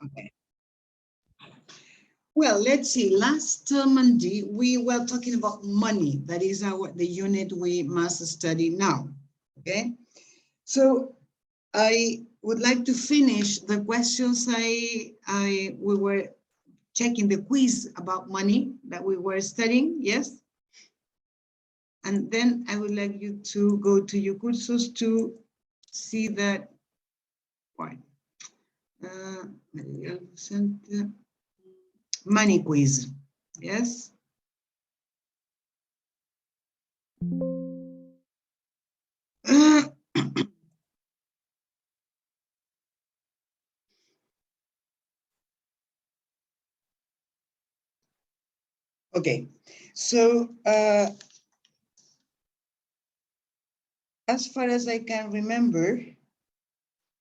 Okay. Well, let's see. Last Monday, we were talking about money. That is the unit we must study now. Okay. So I would like to finish the questions we were checking the quiz about money that we were studying. Yes. And then I would like you to go to your cursos to see that part. Money quiz. Yes. Okay, so as far as I can remember,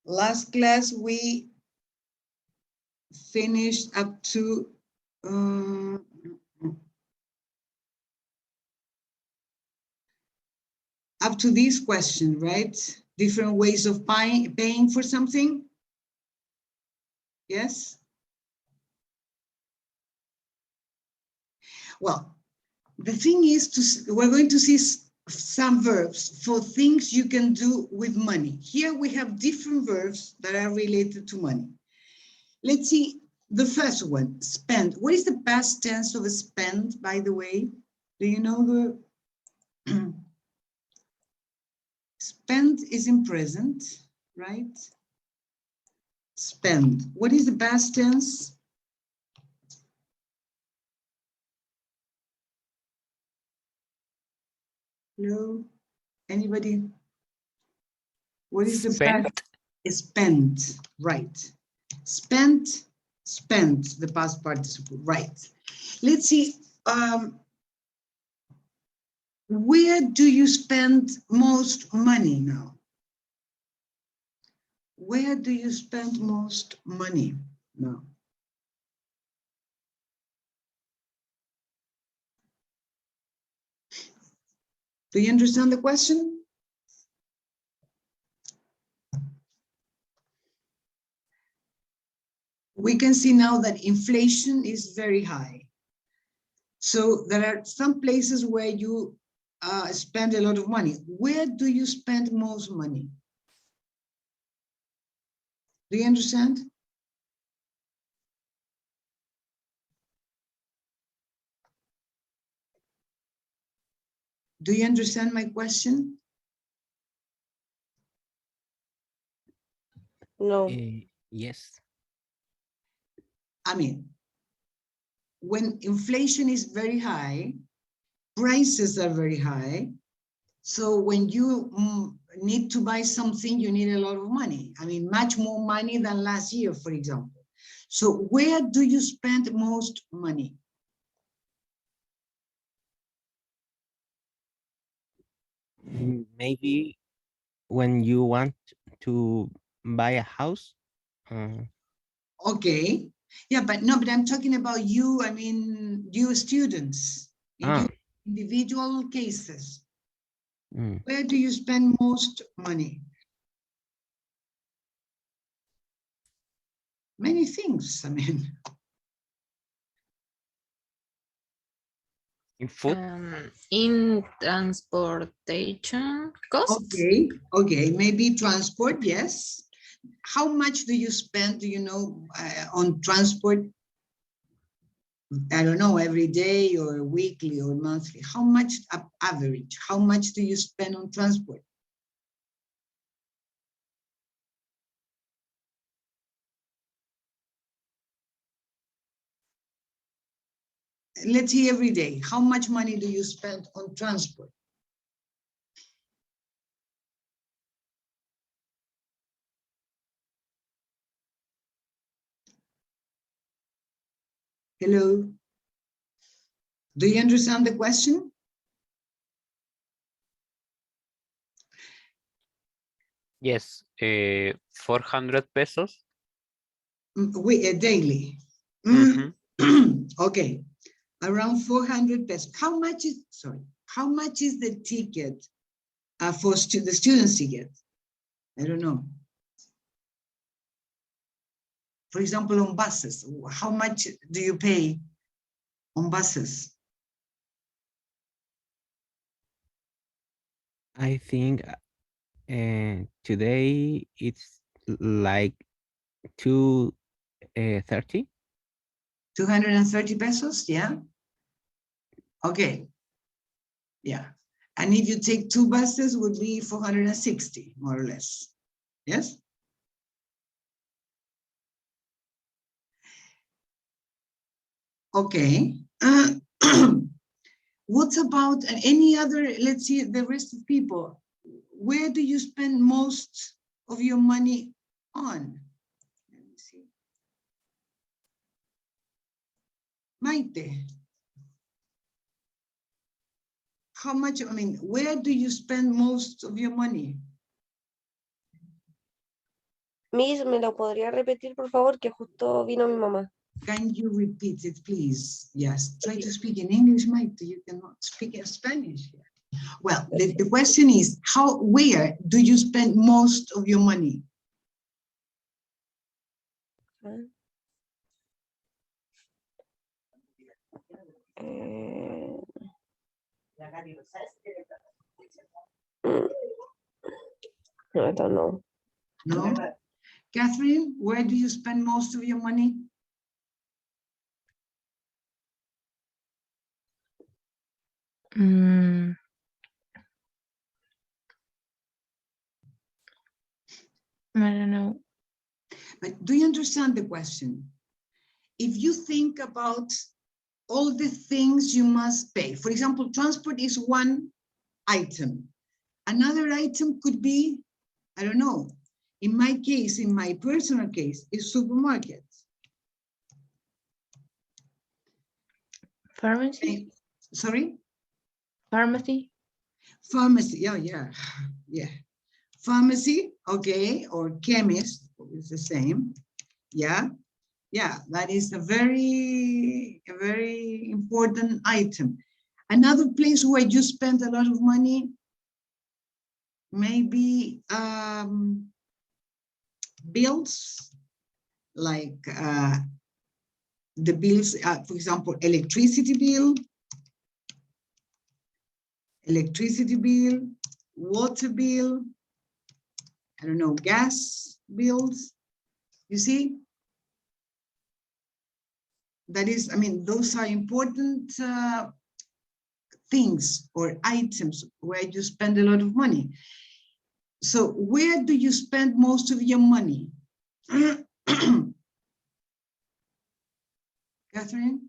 last class we finished up to this question, right? Different ways of paying for something. Yes. Well, the thing is, we're going to see some verbs for things you can do with money. Here we have different verbs that are related to money. Let's see the first one, spend. What is the past tense of spend, by the way? Do you know the spend is in present, right? Spend. What is the past tense? Hello? Anybody? What is the past? Spent, right. Spent, spent, the past participle, right. Let's see, where do you spend most money now? Where do you spend most money now? Do you understand the question? We can see now that inflation is very high. So there are some places where you spend a lot of money. Where do you spend most money? Do you understand? Do you understand my question? No. Yes. I mean, when inflation is very high, prices are very high. So when you need to buy something, you need a lot of money. I mean, much more money than last year, for example. So where do you spend most money? Maybe when you want to buy a house. Okay. Yeah, but no, but I'm talking about you, I mean, you students, in your individual cases. Where do you spend most money? Many things, I mean. In food? In transportation costs. Okay, maybe transport, yes. How much do you spend, do you know, on transport? I don't know, every day or weekly or monthly. How much average? How much do you spend on transport? Let's see, every day. How much money do you spend on transport? Hello? Do you understand the question? Yes, 400 pesos. Daily. Okay, around 400 pesos. How much is, sorry, how much is the ticket for the students ticket? I don't know. For example, on buses, how much do you pay on buses? I think today it's like 230. 230 pesos, yeah? Okay, yeah. And if you take 2 buses, would be 460, more or less, yes? Okay. What about any other, let's see, the rest of people? Where do you spend most of your money on? Let me see. Maite. How much, I mean, where do you spend most of your money? Miss, ¿me lo podría repetir, por favor? Que justo vino mi mamá. Can you repeat it, please? Yes, try to speak in English, Maite. You cannot speak in Spanish. Well, the question is, where do you spend most of your money? I don't know. No? Catherine, where do you spend most of your money? I don't know. But do you understand the question? If you think about all the things you must pay, for example, transport is one item. Another item could be, I don't know, in my case, in my personal case, is supermarket. Pharmacy? Sorry? Pharmacy? Pharmacy, yeah. Pharmacy, okay, or chemist, it's the same. Yeah, that is a very important item. Another place where you spend a lot of money, maybe bills, like the bills, for example, electricity bill, water bill, I don't know, gas bills, you see? That is, I mean, those are important things or items where you spend a lot of money. So where do you spend most of your money? Catherine?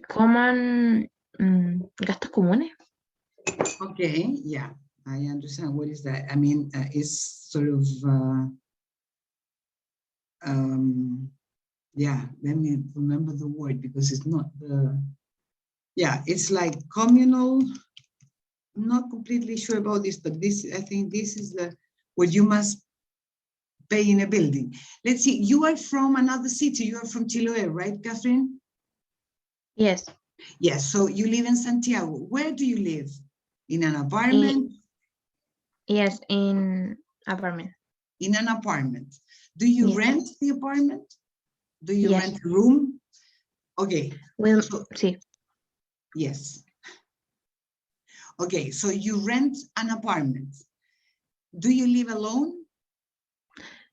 Common gastos comunes. Okay, yeah, I understand. What is that? I mean, it's sort of, yeah, let me remember the word because it's not yeah, it's like communal. I'm not completely sure about this, but I think this is what you must pay in a building. Let's see, you are from another city. You are from Chiloé, right, Catherine? Yes. Yes, so you live in Santiago. Where do you live? In an apartment? Yes, in apartment. In an apartment. Do you Yes. rent the apartment? Do you Yes. rent a room? Okay. Well, So, sí. yes. Okay, so you rent an apartment. Do you live alone?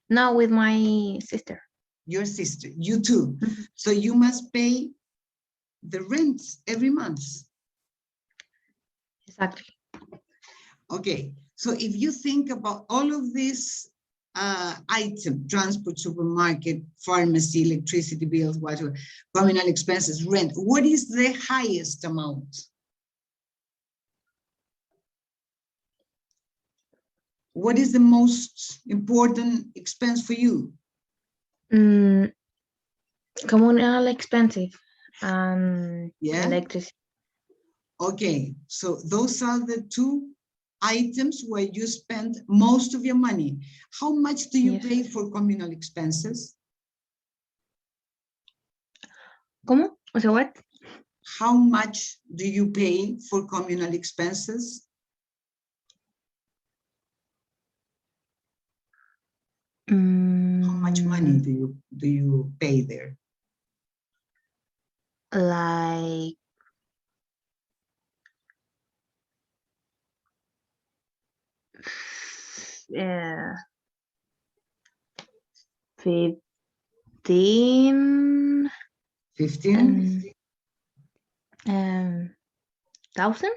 No, with my sister. Your sister, you too. Mhm. So you must pay the rent every month. Exactly. Okay, so if you think about all of these items, transport, supermarket, pharmacy, electricity bills, whatever, communal expenses, rent, what is the highest amount? What is the most important expense for you? Communal expensive and Yeah. electricity. Okay, so those are the two items where you spend most of your money. How much do you Yes. pay for communal expenses? ¿Cómo? O sea, what? How much do you pay for communal expenses? How much money do you pay there? Like uh, 15 15? thousand?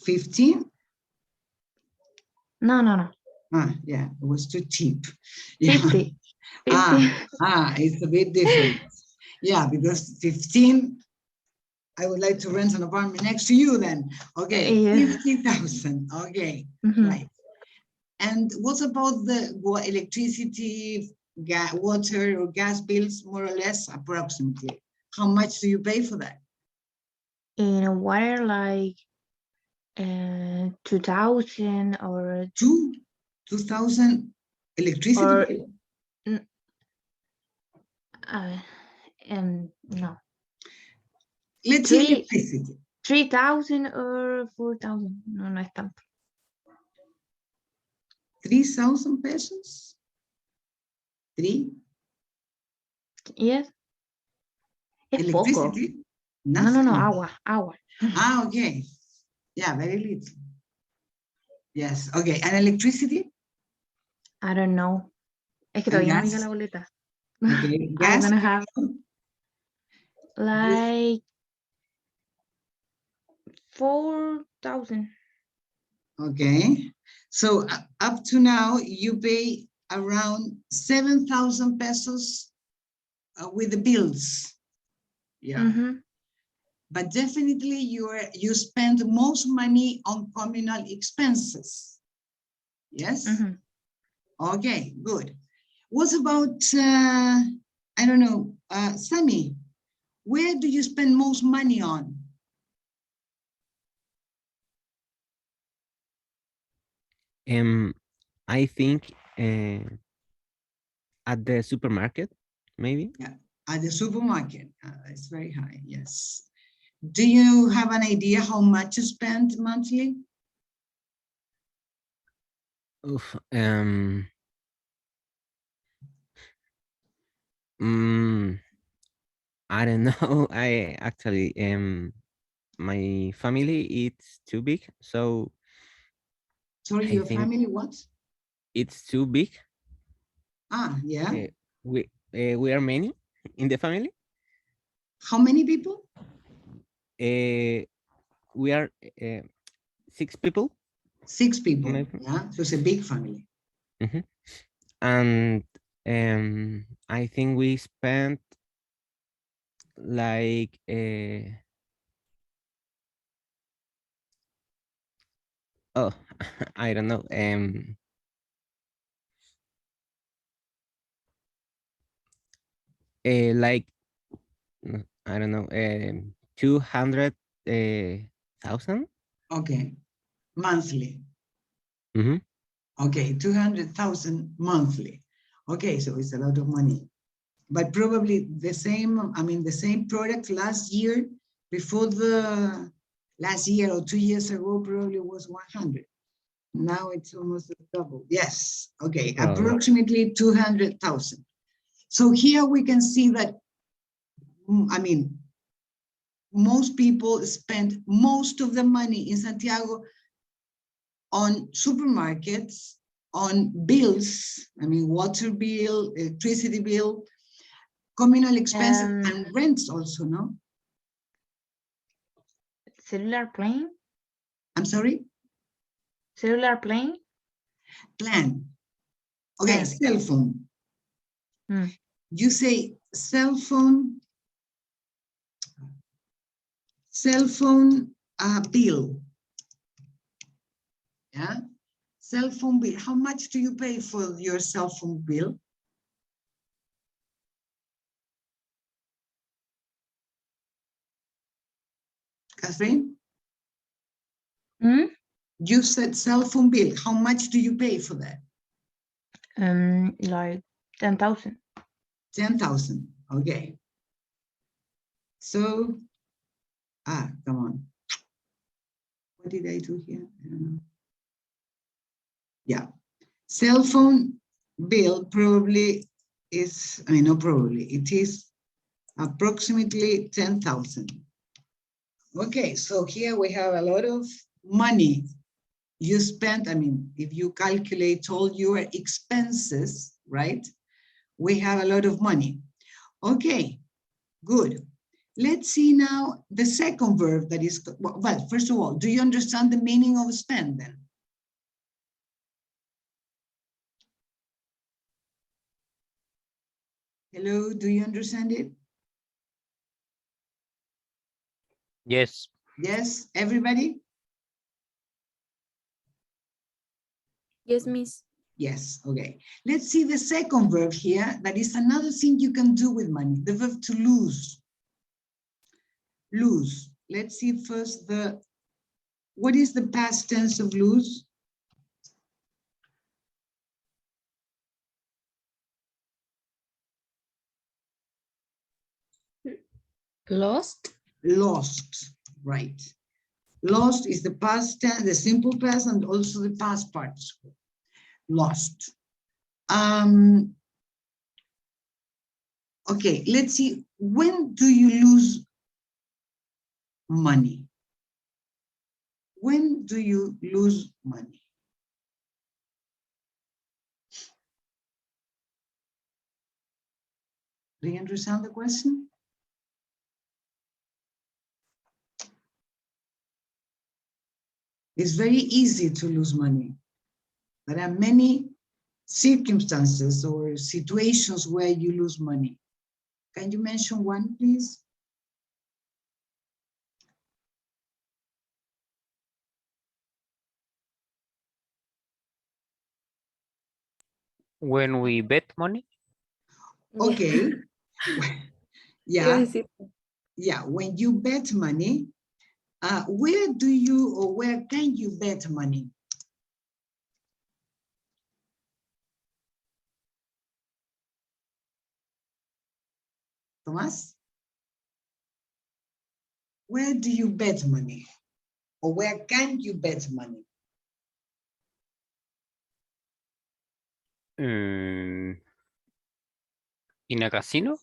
15? No. Yeah, it was too cheap. Yeah. 50. 50. It's a bit different. Yeah, because 15, I would like to rent an apartment next to you then. Okay, Yeah. 50,000. Okay, Mhm. right. And what about the electricity, water or gas bills, more or less, approximately? How much do you pay for that? In a wire, like 2,000 or 2,000 electricity or bill? uh, no, Let's say 3 electricity. 3,000 or 4,000. No es tanto. 3,000 pesos? 3? Yes. Es poco. Electricity? No, Nothing. agua. Okay. Yeah, very little. Yes, okay. And electricity? I don't know. Es que And todavía no me llega gas? la boleta. Okay, I'm gas? gonna have like 4,000. Okay. So up to now, you pay around 7,000 pesos with the bills. Yeah. Mhm. But definitely you spend most money on communal expenses. Yes? Mhm. Okay, good. What about, I don't know, Sammy, where do you spend most money on? I think at the supermarket, maybe. Yeah, at the supermarket. It's very high, yes. Do you have an idea how much you spend monthly? Oof, I don't know. I actually my family it's too big, so Sorry, I your think family what? it's too big. Yeah. We are many in the family. How many people? We are 6 people. 6 people. Maybe. Yeah, so it's a big family. Mhm. And I think we spent like oh I don't know like I don't know 200,000. Okay, monthly. Mm-hmm. Okay, 200,000 monthly. Okay, so it's a lot of money. But probably the same, I mean, the same product last year, before the last year or 2 years ago, probably was 100. Now it's almost double. Yes, okay, Probably. approximately 200,000. So here we can see that, I mean, most people spend most of the money in Santiago on supermarkets, on bills, I mean, water bill, electricity bill, communal expenses, and rents also, no? Cellular plane? I'm sorry? Cellular plane? Plan. Okay, Plan. cell phone. Mm. You say cell phone bill. Yeah, cell phone bill. How much do you pay for your cell phone bill? Catherine? Mm? You said cell phone bill. How much do you pay for that? Like 10,000. 10,000. Okay. So, come on. What did I do here? Yeah. Cell phone bill probably is, I mean, not probably, it is approximately 10,000. Okay, so here we have a lot of money you spent. I mean, if you calculate all your expenses, right? We have a lot of money. Okay, good. Let's see now the second verb that is, well, first of all, do you understand the meaning of spend then? Hello, do you understand it? Yes. Yes, everybody? Yes, Miss. Yes, okay. Let's see the second verb here. That is another thing you can do with money, the verb to lose. Lose. Let's see first what is the past tense of lose? Lost. Lost, right. Lost is the past tense, the simple past, and also the past participle. Lost. Okay, let's see. When do you lose money? When do you lose money? Do you understand the question? It's very easy to lose money. There are many circumstances or situations where you lose money. Can you mention one, please? When we bet money. Okay. Iba a Yeah, decir, yeah. When you bet money, where do you or where can you bet money? Thomas? Where do you bet money? Or where can you bet money? In a casino.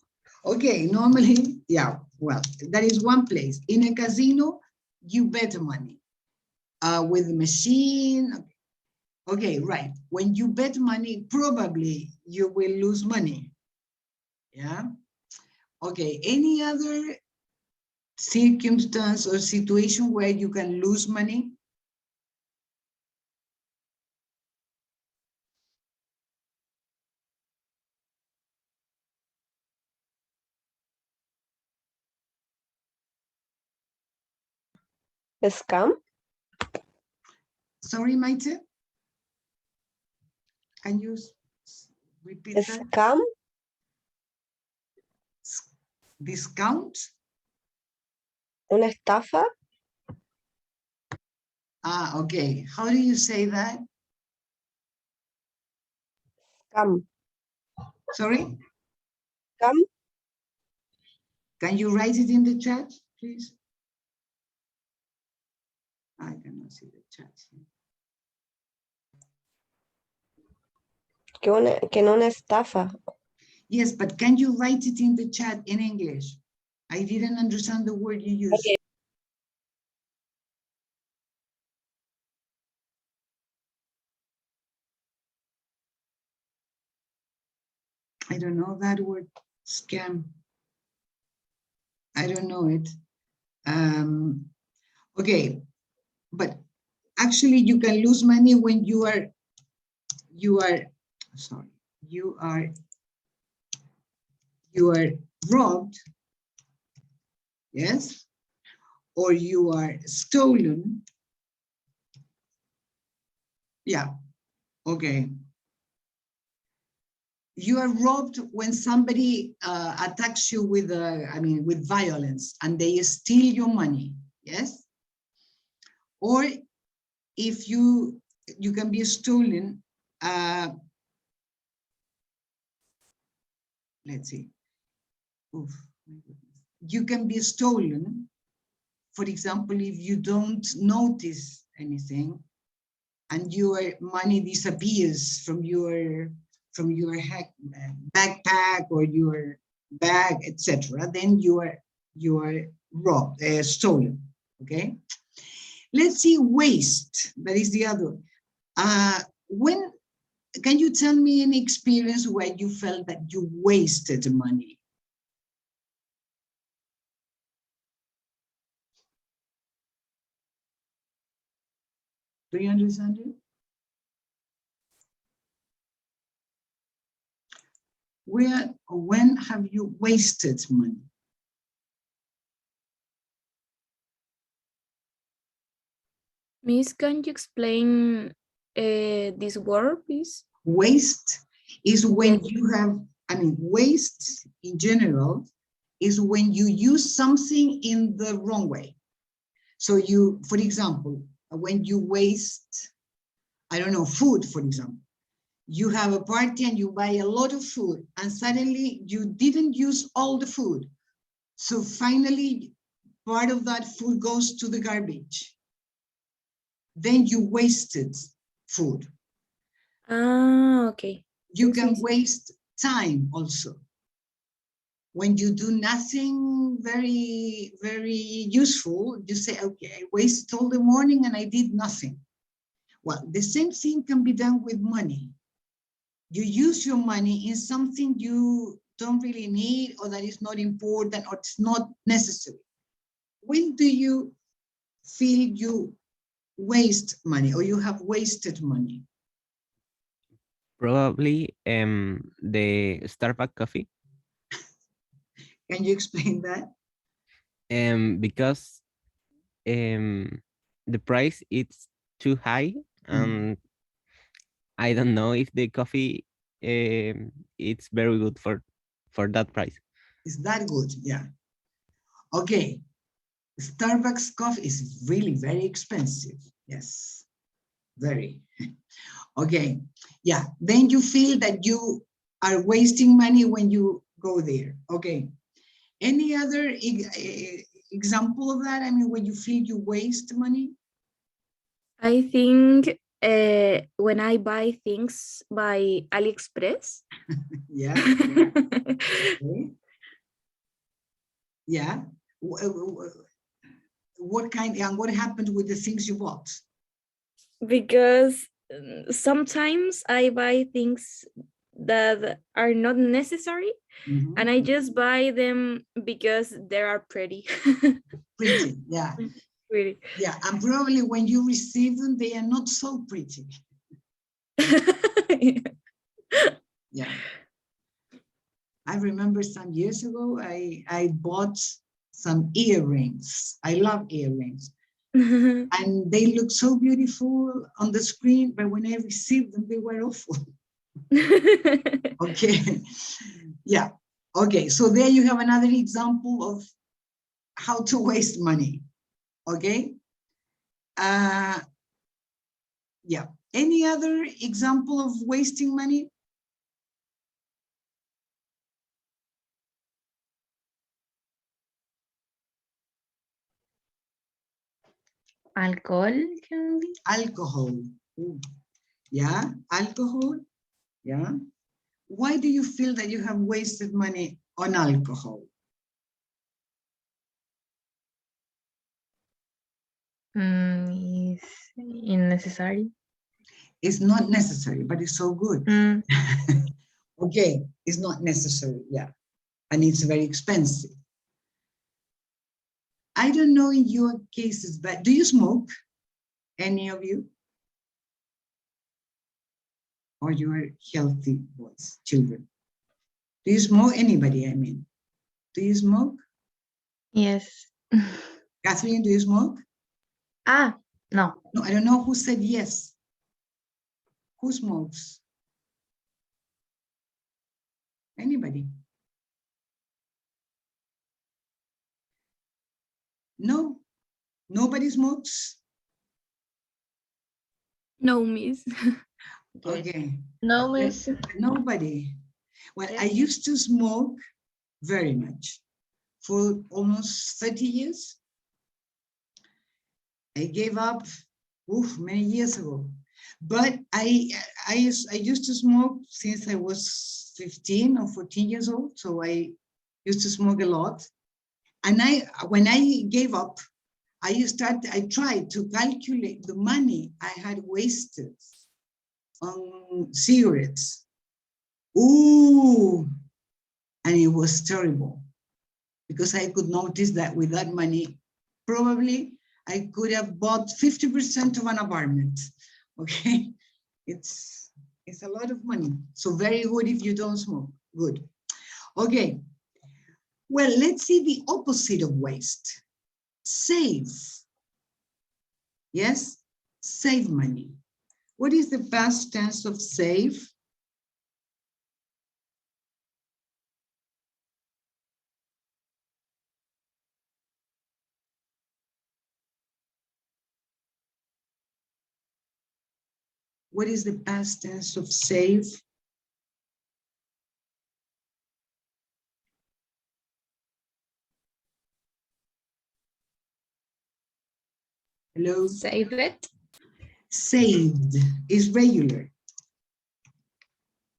Okay, normally, yeah, well, that is one place. In a casino, you bet money. With a machine. Okay, right. When you bet money, probably you will lose money. Yeah. Okay, any other circumstance or situation where you can lose money? scam. Sorry, Maite? Can you repeat that? Scam. Discount? Una estafa. Okay. How do you say that? Scam. Sorry? Scam. Can you write it in the chat, please? I cannot see the chat. Que no una estafa. Yes, but can you write it in the chat in English? I didn't understand the word you used. Okay. I don't know that word, scam. I don't know it. Okay, but actually you can lose money when you are robbed, yes, or you are stolen. Yeah, okay. You are robbed when somebody attacks you with, with violence, and they steal your money, yes? Or if you can be stolen, let's see. Oof, my goodness. You can be stolen, for example, if you don't notice anything and your money disappears from your backpack or your bag, etc., then you are robbed, stolen. Okay. Let's see, waste. That is the other. When can you tell me an experience where you felt that you wasted money? Do you understand it? Where or when have you wasted money? Miss, can you explain this word, please? Waste is when Yes. you have, I mean, waste in general is when you use something in the wrong way. So you, for example, when you waste, I don't know, food, for example, you have a party and you buy a lot of food and suddenly you didn't use all the food. So finally, part of that food goes to the garbage. Then you wasted food. Ah, okay. You Yes, can miss. waste time also. When you do nothing very, very useful, you say, okay, I wasted all the morning and I did nothing. Well, the same thing can be done with money. You use your money in something you don't really need or that is not important or it's not necessary. When do you feel you waste money or you have wasted money? Probably the Starbucks coffee. Can you explain that? Because the price it's too high, and I don't know if the coffee it's very good for that price. Is that good? Yeah. Okay. Starbucks coffee is really very expensive. Yes, very. Okay. Yeah. Then you feel that you are wasting money when you go there. Okay. Any other example of that? I mean, when you feel you waste money? I think when I buy things by AliExpress. Yeah. Okay. Yeah. What kind and what happened with the things you bought? Because sometimes I buy things that are not necessary Mhm. and I just buy them because they are pretty. Pretty. Yeah. Pretty. Yeah. And probably when you receive them, they are not so pretty. Yeah. I remember some years ago, I bought some earrings. I love earrings. And they look so beautiful on the screen, but when I received them, they were awful. Okay. Yeah. Okay. So there you have another example of how to waste money. Okay. Yeah. Any other example of wasting money? Alcohol can be. Alcohol. Ooh. Yeah. Alcohol. Yeah. Why do you feel that you have wasted money on alcohol? Is unnecessary. It's not necessary, but it's so good. Mm, Okay, it's not necessary, yeah. And it's very expensive. I don't know in your cases, but do you smoke? Any of you? Or you are healthy boys, children? Do you smoke? Anybody, I mean. Do you smoke? yes. Kathleen, do you smoke? Ah, no. No, I don't know who said yes. Who smokes? Anybody? No, nobody smokes. No, miss. Yes. Okay, No, miss. nobody. Well, I Yes. used to smoke very much for almost 30 years. I gave up many years ago. But I used to smoke since I was 15 or 14 years old. So I used to smoke a lot. And when I gave up, I tried to calculate the money I had wasted on cigarettes. Ooh, and it was terrible because I could notice that with that money, probably I could have bought 50% of an apartment. Okay, it's a lot of money. So very good if you don't smoke. Good. Okay. Well, let's see the opposite of waste. Save. Yes, save money. What is the past tense of save? What is the past tense of save? Hello? Save it. Saved is regular.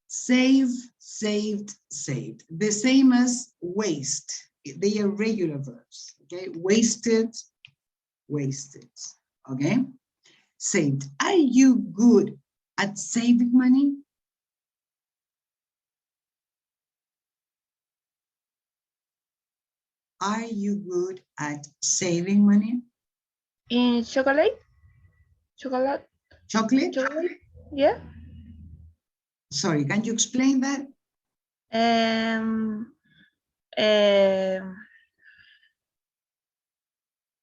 Save, saved, saved. The same as waste. They are regular verbs. Okay, wasted, wasted. Okay, saved. Are you good at saving money? Are you good at saving money? In chocolate? Chocolate? Chocolate? Chocolate? Yeah. Sorry, can you explain that? Um,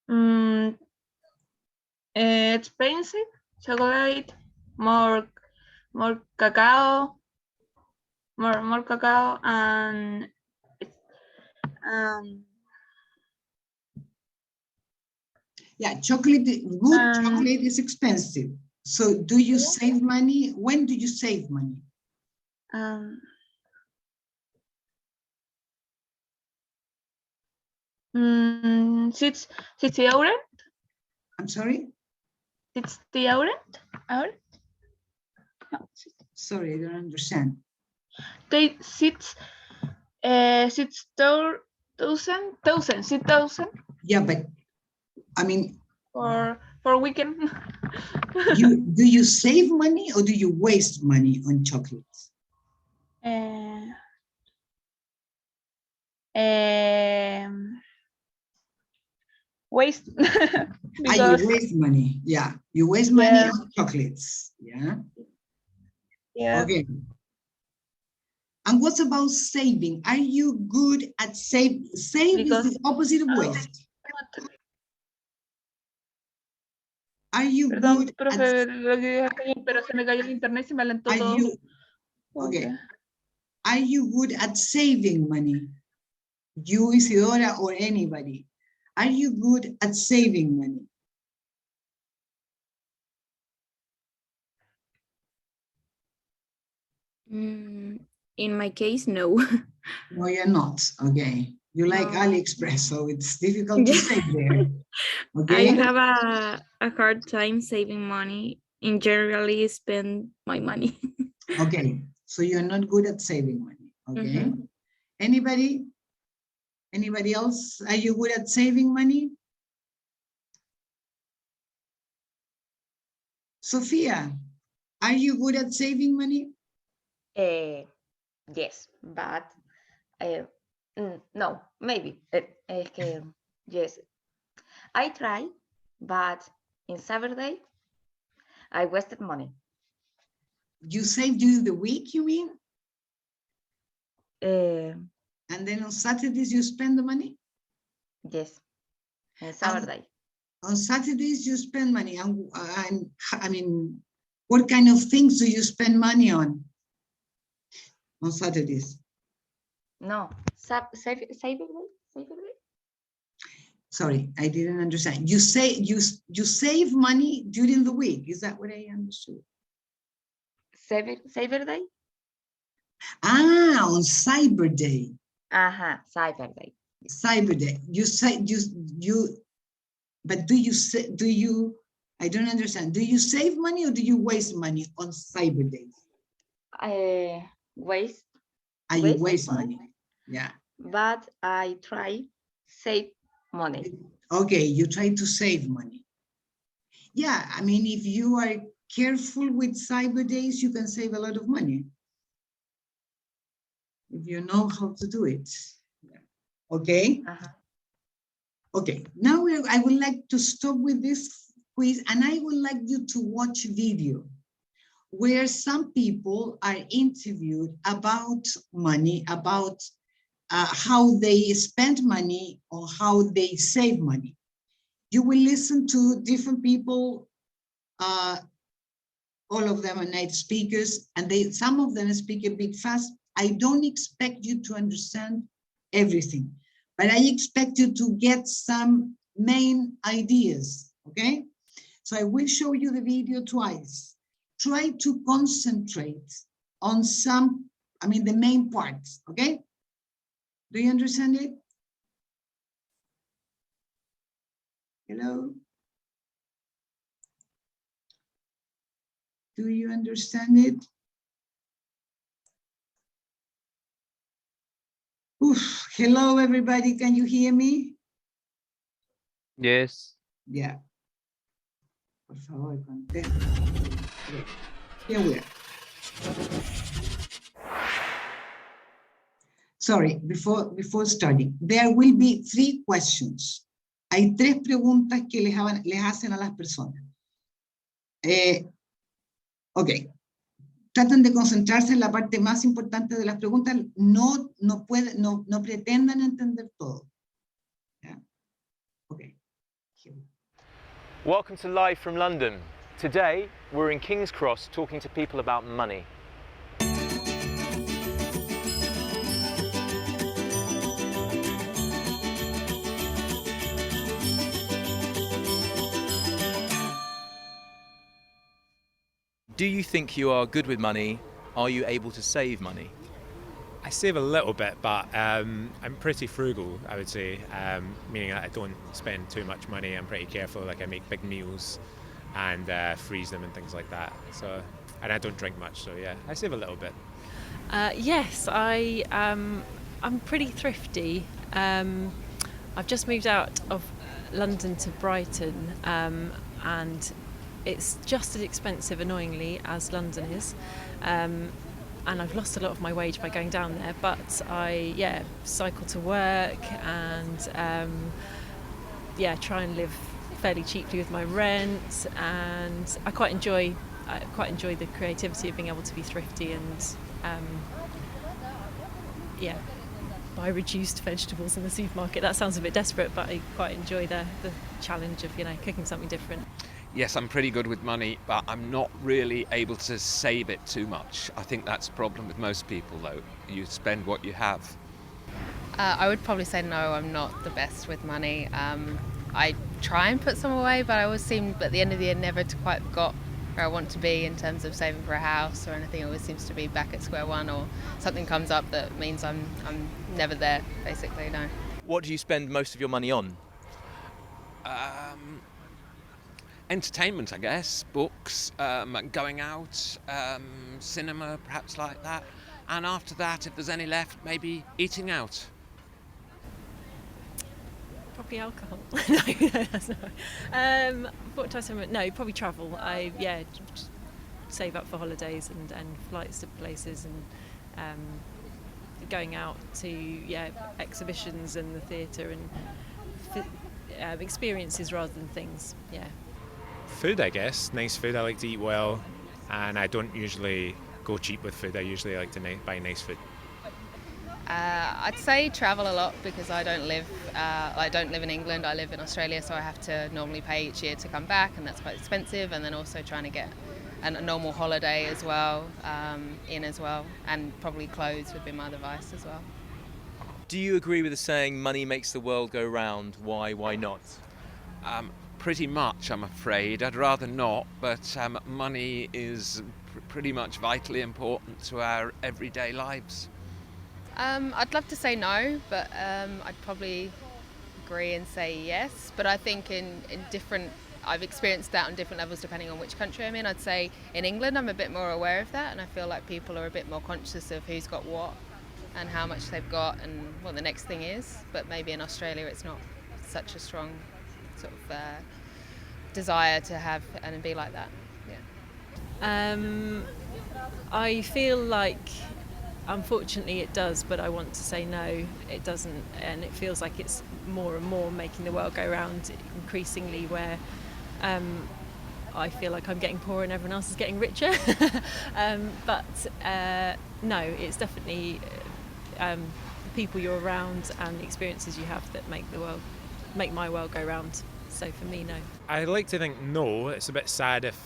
mm, expensive chocolate, more cacao, more cacao, and um, Yeah, chocolate, good chocolate is expensive. So do you save money? When do you save money? um, 60 euro, I'm sorry? 60 euro, hour. Sorry, I don't understand. They 6,000 Yeah, but I mean, for weekend. do you save money or do you waste money on chocolates? Waste. You waste money. Yeah, you waste money Yeah. on chocolates. Yeah. Yeah. Okay. And what's about saving? Are you good at save? Save Because- is the opposite of waste. Are you Perdón, good profe, at, lo que dije, pero se me cayó el internet y se me alentó are todo. you, okay. Are you good at saving money? You, Isidora, or anybody. Are you good at saving money? In my case, no. No, you're not. Okay. You like No. AliExpress, so it's difficult to save there. I Okay. have a hard time saving money and generally spend my money. Okay. So you're not good at saving money. Okay. Anybody? Anybody else? Are you good at saving money? Sophia, are you good at saving money? Yes, but no, maybe. Es que, yes, I try, but in Saturday, I wasted money. You save during the week, you mean? Uh, And then on Saturdays you spend the money? yes, in Saturday. On Saturdays you spend money. And I mean, what kind of things do you spend money on Saturdays? No, Saturday. Sorry, I didn't understand. You say you save money during the week. Is that what I understood? Cyber Day? Ah, on Cyber Day. Cyber Day. Cyber Day. You say but do you I don't understand. Do you save money or do you waste money on Cyber Days? Waste. You waste money. Yeah. But I try save money. Okay, you try to save money. Yeah, I mean, if you are careful with Cyber Days, you can save a lot of money. If you know how to do it. Okay. Okay, now I would like to stop with this quiz and I would like you to watch a video where some people are interviewed about money, about how they spend money or how they save money. You will listen to different people, all of them are native speakers, and some of them speak a bit fast. I don't expect you to understand everything, but I expect you to get some main ideas, okay? So I will show you the video twice. Try to concentrate on the main parts, okay? Do you understand it? Hello? Do you understand it? Oof. Hello, everybody. Can you hear me? Yes. Yeah. Por favor, contesta. Okay. Here we are. Sorry, before starting, there will be 3 questions. Hay 3 preguntas que les hacen a las personas. Ok. Traten de concentrarse en la parte más importante de las preguntas. No pretendan entender todo. Yeah. Okay. Welcome to Live from London. Today, we're in King's Cross talking to people about money. Do you think you are good with money? Are you able to save money? I save a little bit, but I'm pretty frugal, I would say, meaning that I don't spend too much money. I'm pretty careful, like I make big meals and freeze them and things like that. And I don't drink much, so yeah, I save a little bit. Yes, I'm pretty thrifty. I've just moved out of London to Brighton, and it's just as expensive, annoyingly, as London is. And I've lost a lot of my wage by going down there, but I cycle to work and try and live fairly cheaply with my rent, and I quite enjoy the creativity of being able to be thrifty and buy reduced vegetables in the supermarket. That sounds a bit desperate, but I quite enjoy the challenge of cooking something different. Yes, I'm pretty good with money, but I'm not really able to save it too much. I think that's a problem with most people, though. You spend what you have. I would probably say no, I'm not the best with money. I try and put some away, but I always seem, at the end of the year, never to quite got where I want to be in terms of saving for a house or anything. It always seems to be back at square one, or something comes up that means I'm never there, basically, no. What do you spend most of your money on? Entertainment, I guess, books, going out, cinema, perhaps like that. And after that, if there's any left, maybe eating out. Probably alcohol. No, that's not. What do I say? No, probably travel. Just save up for holidays and flights to places and going out to exhibitions and the theatre and experiences rather than things. Yeah. Food, I guess. Nice food. I like to eat well, and I don't usually go cheap with food. I usually like to buy nice food. I'd say travel a lot, because I don't live in England. I live in Australia, so I have to normally pay each year to come back, and that's quite expensive. And then also trying to get a normal holiday as well, and probably clothes would be my advice as well. Do you agree with the saying, money makes the world go round? Why not? Pretty much, I'm afraid. I'd rather not, but money is pretty much vitally important to our everyday lives. I'd love to say no, but I'd probably agree and say yes. But I think in different, I've experienced that on different levels depending on which country I'm in. I'd say in England I'm a bit more aware of that, and I feel like people are a bit more conscious of who's got what and how much they've got and what the next thing is. But maybe in Australia it's not such a strong sort of desire to have and be like that. Yeah. I feel like, unfortunately, it does, but I want to say no, it doesn't, and it feels like it's more and more making the world go round increasingly, where I feel like I'm getting poorer and everyone else is getting richer. But no, it's definitely the people you're around and the experiences you have that make my world go round. So for me, no. I like to think no. It's a bit sad if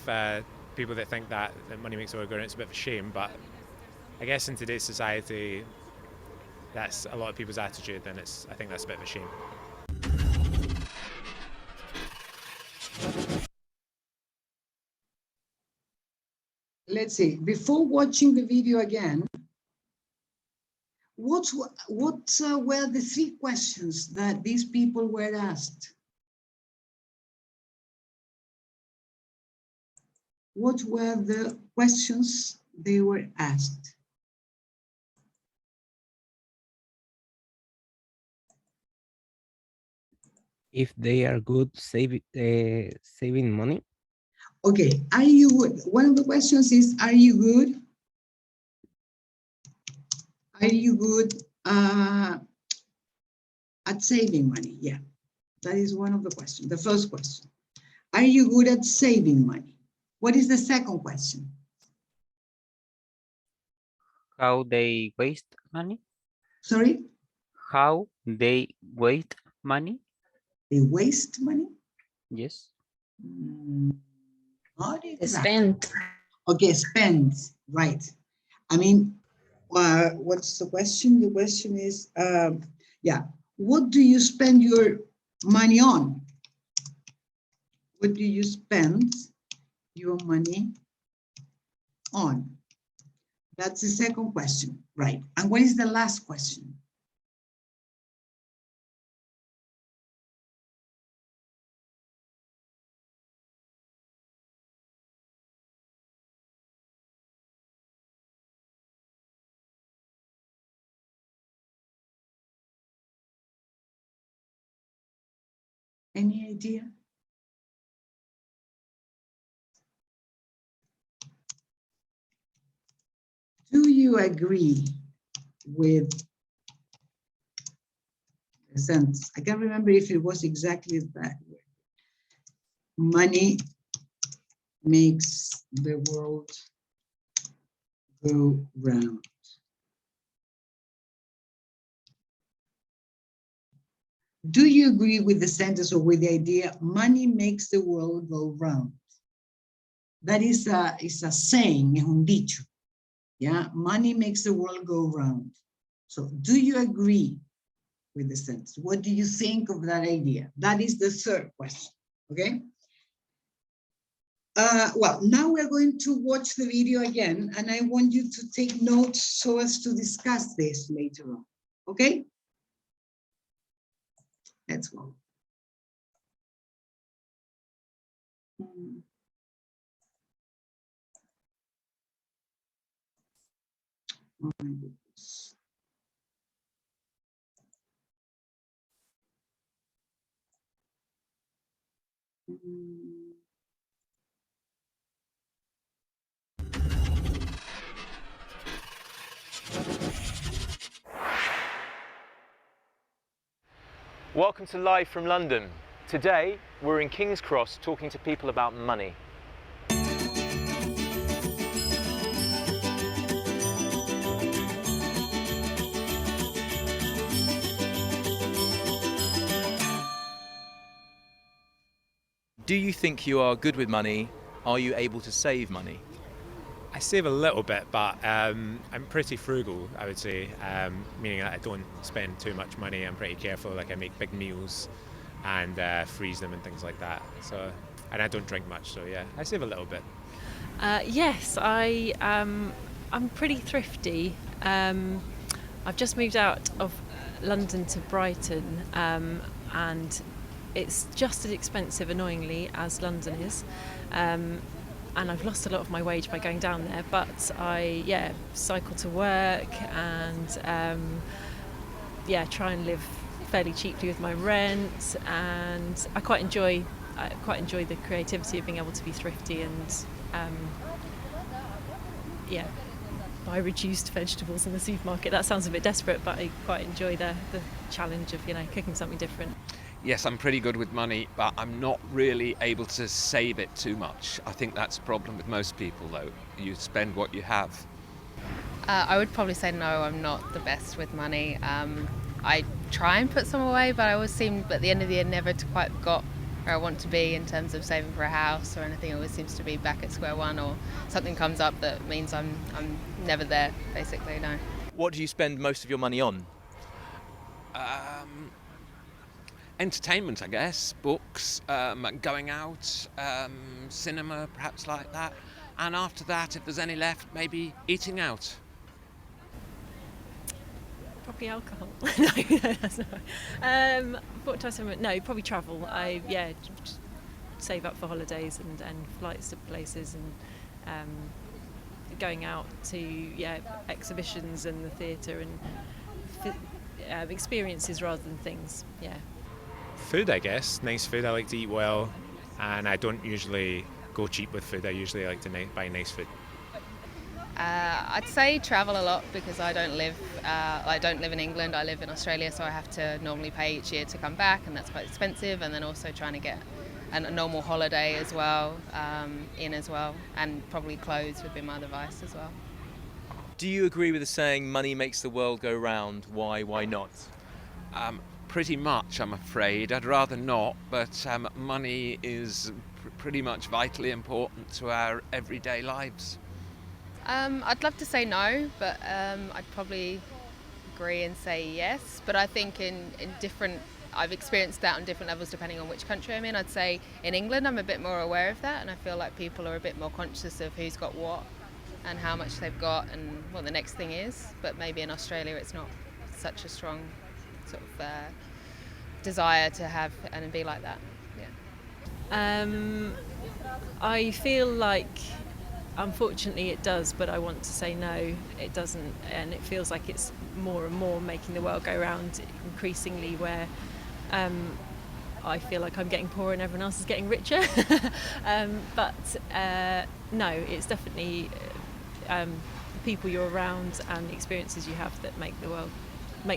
people that think that money makes the world go round, it's a bit of a shame, but I guess in today's society, that's a lot of people's attitude, and I think that's a bit of a shame. Let's see, before watching the video again, what were the 3 questions that these people were asked? What were the questions they were asked? If they are good saving money. Okay, are you good? One of the questions is, are you good? Are you good at saving money? Yeah, that is one of the questions. The first question, are you good at saving money? What is the second question? How they waste money? Sorry? How they waste money? They waste money? Yes. Not exactly. Spend. Okay, spend, right. I mean, what's the question? The question is, yeah, what do you spend your money on? What do you spend your money on? That's the second question, right? And what is the last question? Any idea? Do you agree with the sentence? I can't remember if it was exactly that way. Money makes the world go round. Do you agree with the sentence or with the idea, money makes the world go round? That is a saying, es un dicho. Yeah, money makes the world go round. So do you agree with the sentence? What do you think of that idea? That is the third question, okay? Well, now we're going to watch the video again, and I want you to take notes so as to discuss this later on, okay? Let's go. Oh my goodness. Welcome to Live from London. Today, we're in King's Cross talking to people about money. Do you think you are good with money? Are you able to save money? I save a little bit, but I'm pretty frugal, I would say, meaning that I don't spend too much money. I'm pretty careful, like I make big meals and freeze them and things like that. So, and I don't drink much, so yeah, I save a little bit. Yes, I'm pretty thrifty. I've just moved out of London to Brighton, and it's just as expensive, annoyingly, as London is. And I've lost a lot of my wage by going down there, but I cycle to work and try and live fairly cheaply with my rent, and I quite enjoy the creativity of being able to be thrifty and buy reduced vegetables in the supermarket. That sounds a bit desperate, but I quite enjoy the challenge of cooking something different. Yes, I'm pretty good with money, but I'm not really able to save it too much. I think that's a problem with most people, though. You spend what you have. I would probably say no, I'm not the best with money. I try and put some away, but I always seem at the end of the year never to quite got where I want to be in terms of saving for a house or anything. It always seems to be back at square one, or something comes up that means I'm never there, basically. No. What do you spend most of your money on? Entertainment, I guess, books, going out, cinema, perhaps like that. And after that, if there's any left, maybe eating out. Probably alcohol. No, that's not. What do I spend? No, probably travel. Just save up for holidays and flights to places and going out to exhibitions and the theatre and experiences rather than things. Yeah. Food, I guess. Nice food. I like to eat well, and I don't usually go cheap with food. I usually like to buy nice food. I'd say travel a lot, because I don't live in England. I live in Australia, so I have to normally pay each year to come back, and that's quite expensive. And then also trying to get a normal holiday as well, and probably clothes would be my other vice as well. Do you agree with the saying, money makes the world go round? Why not? Pretty much, I'm afraid. I'd rather not, but money is pretty much vitally important to our everyday lives. I'd love to say no, but I'd probably agree and say yes. But I think I've experienced that on different levels depending on which country I'm in. I'd say in England I'm a bit more aware of that, and I feel like people are a bit more conscious of who's got what and how much they've got and what the next thing is. But maybe in Australia it's not such a strong sort of desire to have and be like that. I feel like, unfortunately it does, but I want to say no, it doesn't, and it feels like it's more and more making the world go round increasingly, where I feel like I'm getting poorer and everyone else is getting richer. No, it's definitely the people you're around and the experiences you have that make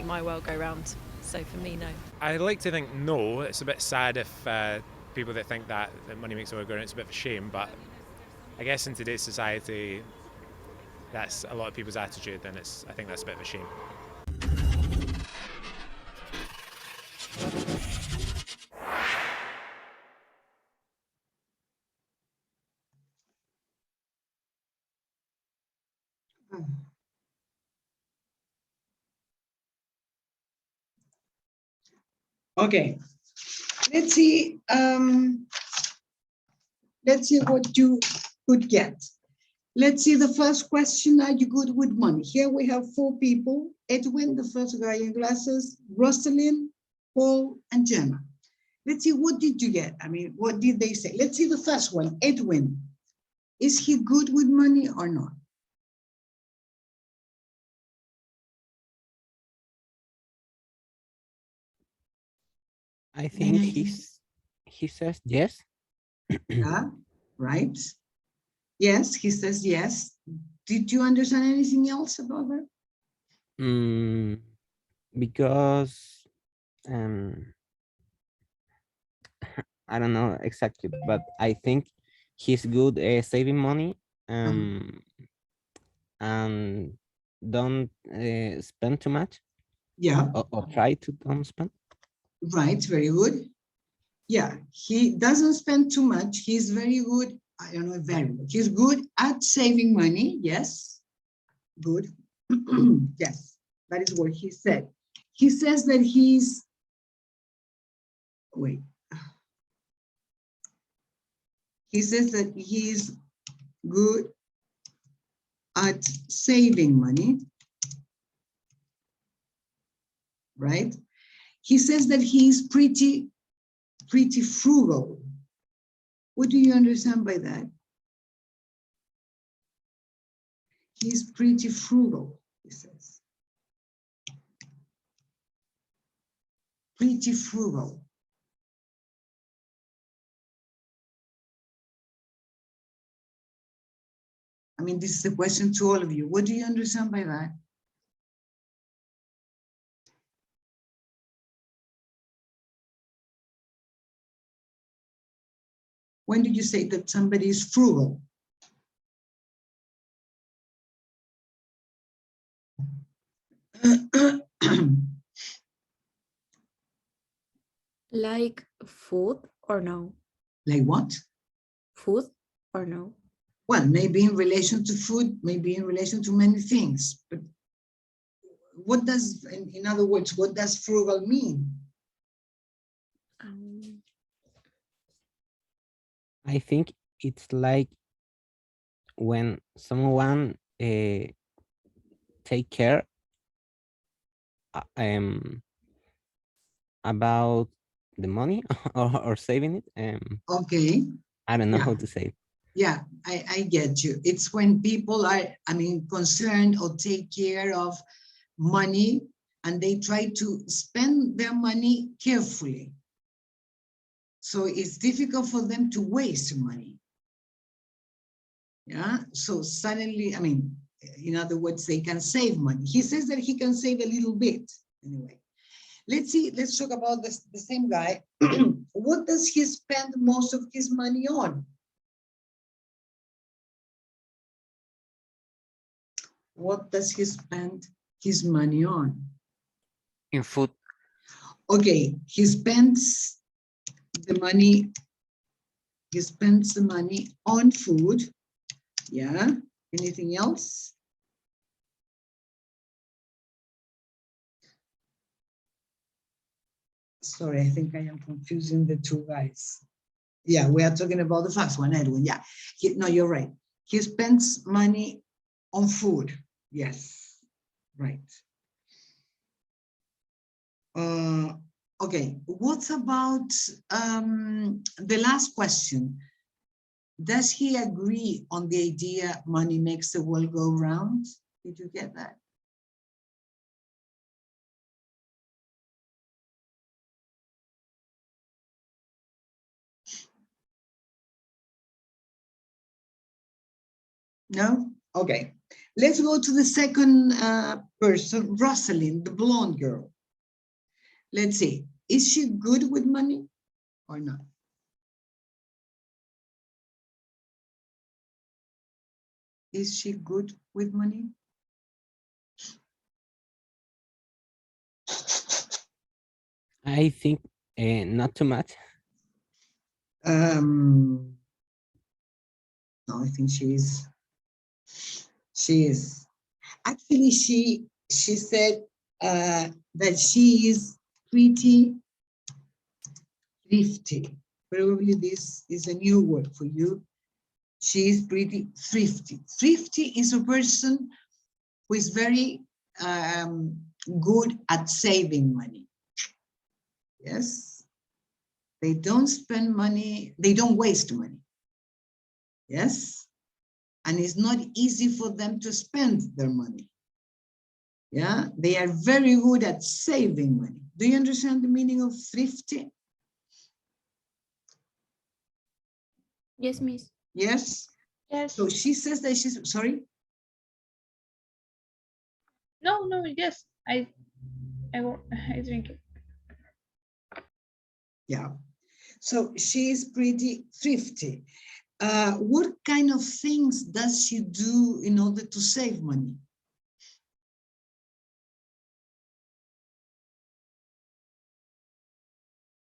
my world go round. So for me, no. I like to think no. It's a bit sad if people that think that money makes the world go round. It's a bit of a shame, but I guess in today's society, that's a lot of people's attitude, and I think that's a bit of a shame. Okay, let's see what you could get. Let's see the first question. Are you good with money? Here we have 4 people: Edwin, the first guy in glasses, Rosalind, Paul, and Gemma. Let's see, what did you get? I mean, what did they say? Let's see the first one. Edwin, is he good with money or not? I think he says yes. Yeah, right. Yes, he says yes. Did you understand anything else about that? Because I don't know exactly, but I think he's good saving money and don't spend too much. Yeah. Or try to don't spend. Right, very good. Yeah, he doesn't spend too much. He's very good I don't know, very good. He's good at saving money. Yes, good. Yes, that is what he said. He says that he's, wait. He says that he's good at saving money, right? He says that he's pretty frugal. What do you understand by that? He's pretty frugal, he says. Pretty frugal. I mean, this is a question to all of you. What do you understand by that? When did you say that somebody is frugal? Like food or no? Like what? Food or no? Well, maybe in relation to food, maybe in relation to many things. But what does, in other words, what does frugal mean? I think it's like when someone take care about the money or saving it. Okay. I don't know Yeah. how to say it. Yeah, I get you. It's when people are, I mean, concerned or take care of money and they try to spend their money carefully. So it's difficult for them to waste money. Yeah, so suddenly, I mean, in other words, they can save money. He says that he can save a little bit. Anyway, let's see, let's talk about this, the same guy. What does he spend most of his money on? What does he spend his money on? In food. Okay, he spends the money on food. Yeah, anything else? Sorry, I think I am confusing the two guys. Yeah, we are talking about the first one, Edwin. Yeah, no, you're right. He spends money on food. Yes, right. Okay, what about the last question? Does he agree on the idea money makes the world go round? Did you get that? No? Okay. Let's go to the second person, Rosalind, the blonde girl. Let's see. Is she good with money or not? Is she good with money? I think not too much. No, I think she is. Actually, she said that she is pretty thrifty. Probably this is a new word for you. She is pretty thrifty. Thrifty is a person who is very good at saving money. Yes. They don't spend money, they don't waste money. Yes. And it's not easy for them to spend their money. Yeah, they are very good at saving money. Do you understand the meaning of thrifty? Yes, miss. Yes. Yes. So she says that she's, sorry? No, yes. I drink it. Yeah. So she is pretty thrifty. What kind of things does she do in order to save money?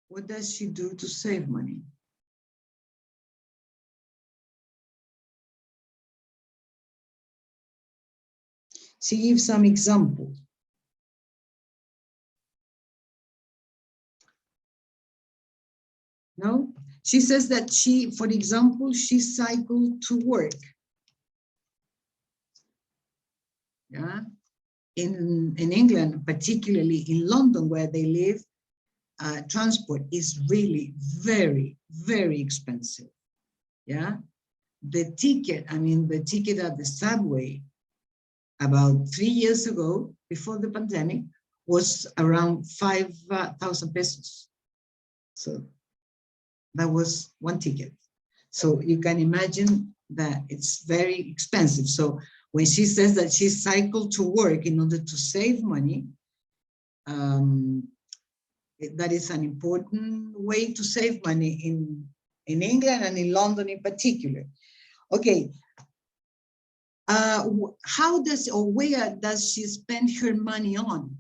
What does she do to save money? She gives some examples. No? She says that she, for example, she cycled to work. Yeah. In England, particularly in London, where they live, transport is really very, very expensive. Yeah. The ticket, I mean, the ticket at the subway about 3 years ago, before the pandemic, was around 5,000 pesos. So that was one ticket. So you can imagine that it's very expensive. So when she says that she cycled to work in order to save money, that is an important way to save money in England and in London in particular. Okay. How does, or where does she spend her money on?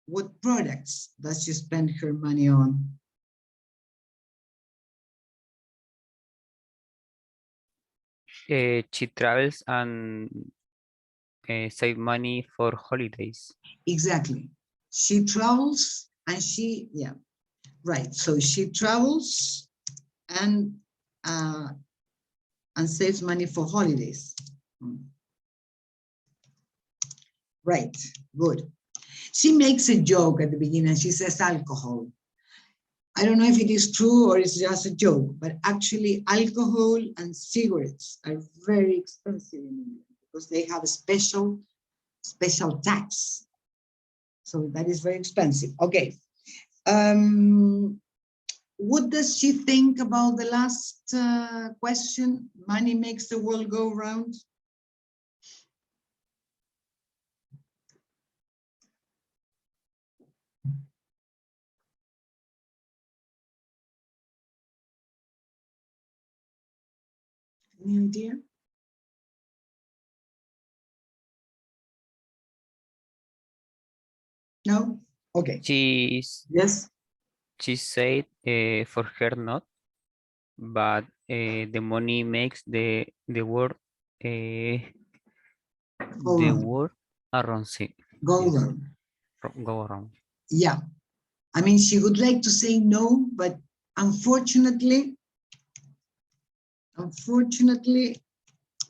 What products does she spend her money on? She travels and save money for holidays. Exactly. She travels and she, yeah, right. So she travels and saves money for holidays. Right, good. She makes a joke at the beginning. She says alcohol. I don't know if it is true or it's just a joke, but actually alcohol and cigarettes are very expensive in India because they have a special tax. So that is very expensive. Okay. What does she think about the last question? Money makes the world go round. Any idea? No? Okay. Yes. She said for her not, but the money makes the world around. Go around. Go around. Yeah. I mean, she would like to say no, but unfortunately,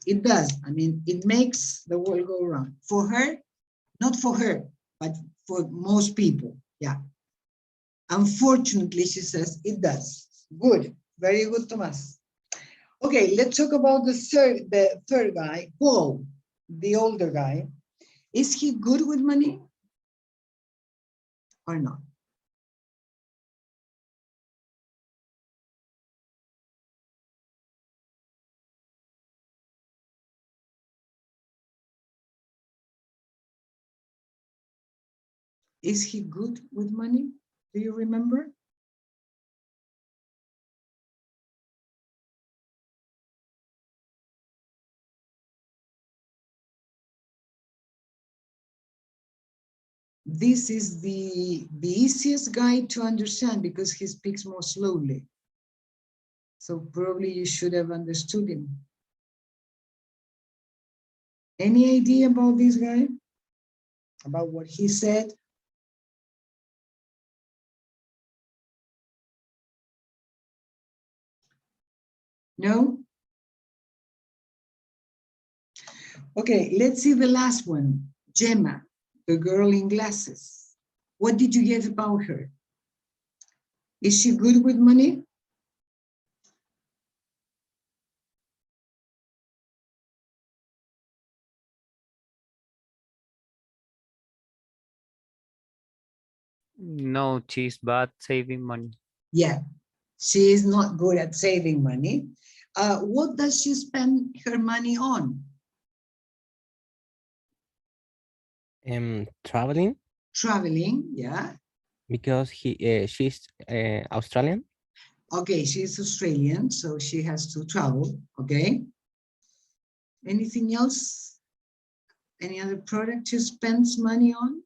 it does. I mean, it makes the world go around. For her, not for her, but for most people. Yeah. Unfortunately, she says it does. Good. Very good, Thomas. Okay, let's talk about the third guy, Paul, the older guy. Is he good with money or not? Is he good with money? Do you remember? This is the easiest guy to understand because he speaks more slowly. So probably you should have understood him. Any idea about this guy? About what he said? No? Okay, let's see the last one. Gemma, the girl in glasses. What did you get about her? Is she good with money? No, she's bad saving money. Yeah, she is not good at saving money. What does she spend her money on? Traveling. Traveling, yeah. Because she's Australian. Okay, she's Australian, so she has to travel, okay. Anything else? Any other product she spends money on?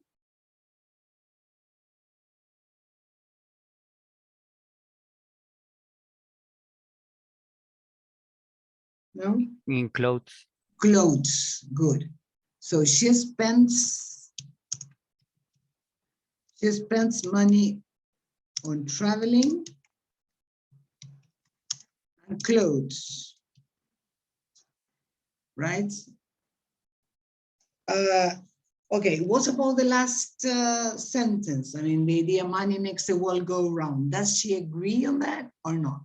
No? In clothes. clothes. Good. So she spends money on traveling and clothes, right? Okay, what about the last sentence? I mean, the idea money makes the world go round. Does she agree on that or not?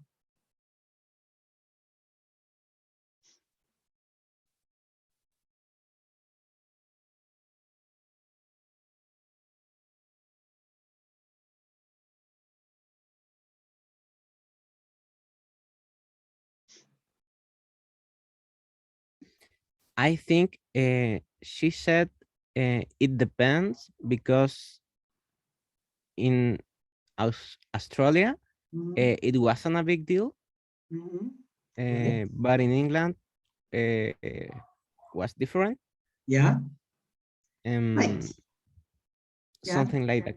I think she said it depends because in Australia it wasn't a big deal, but in England was different. Yeah. Right. Yeah. Something like that.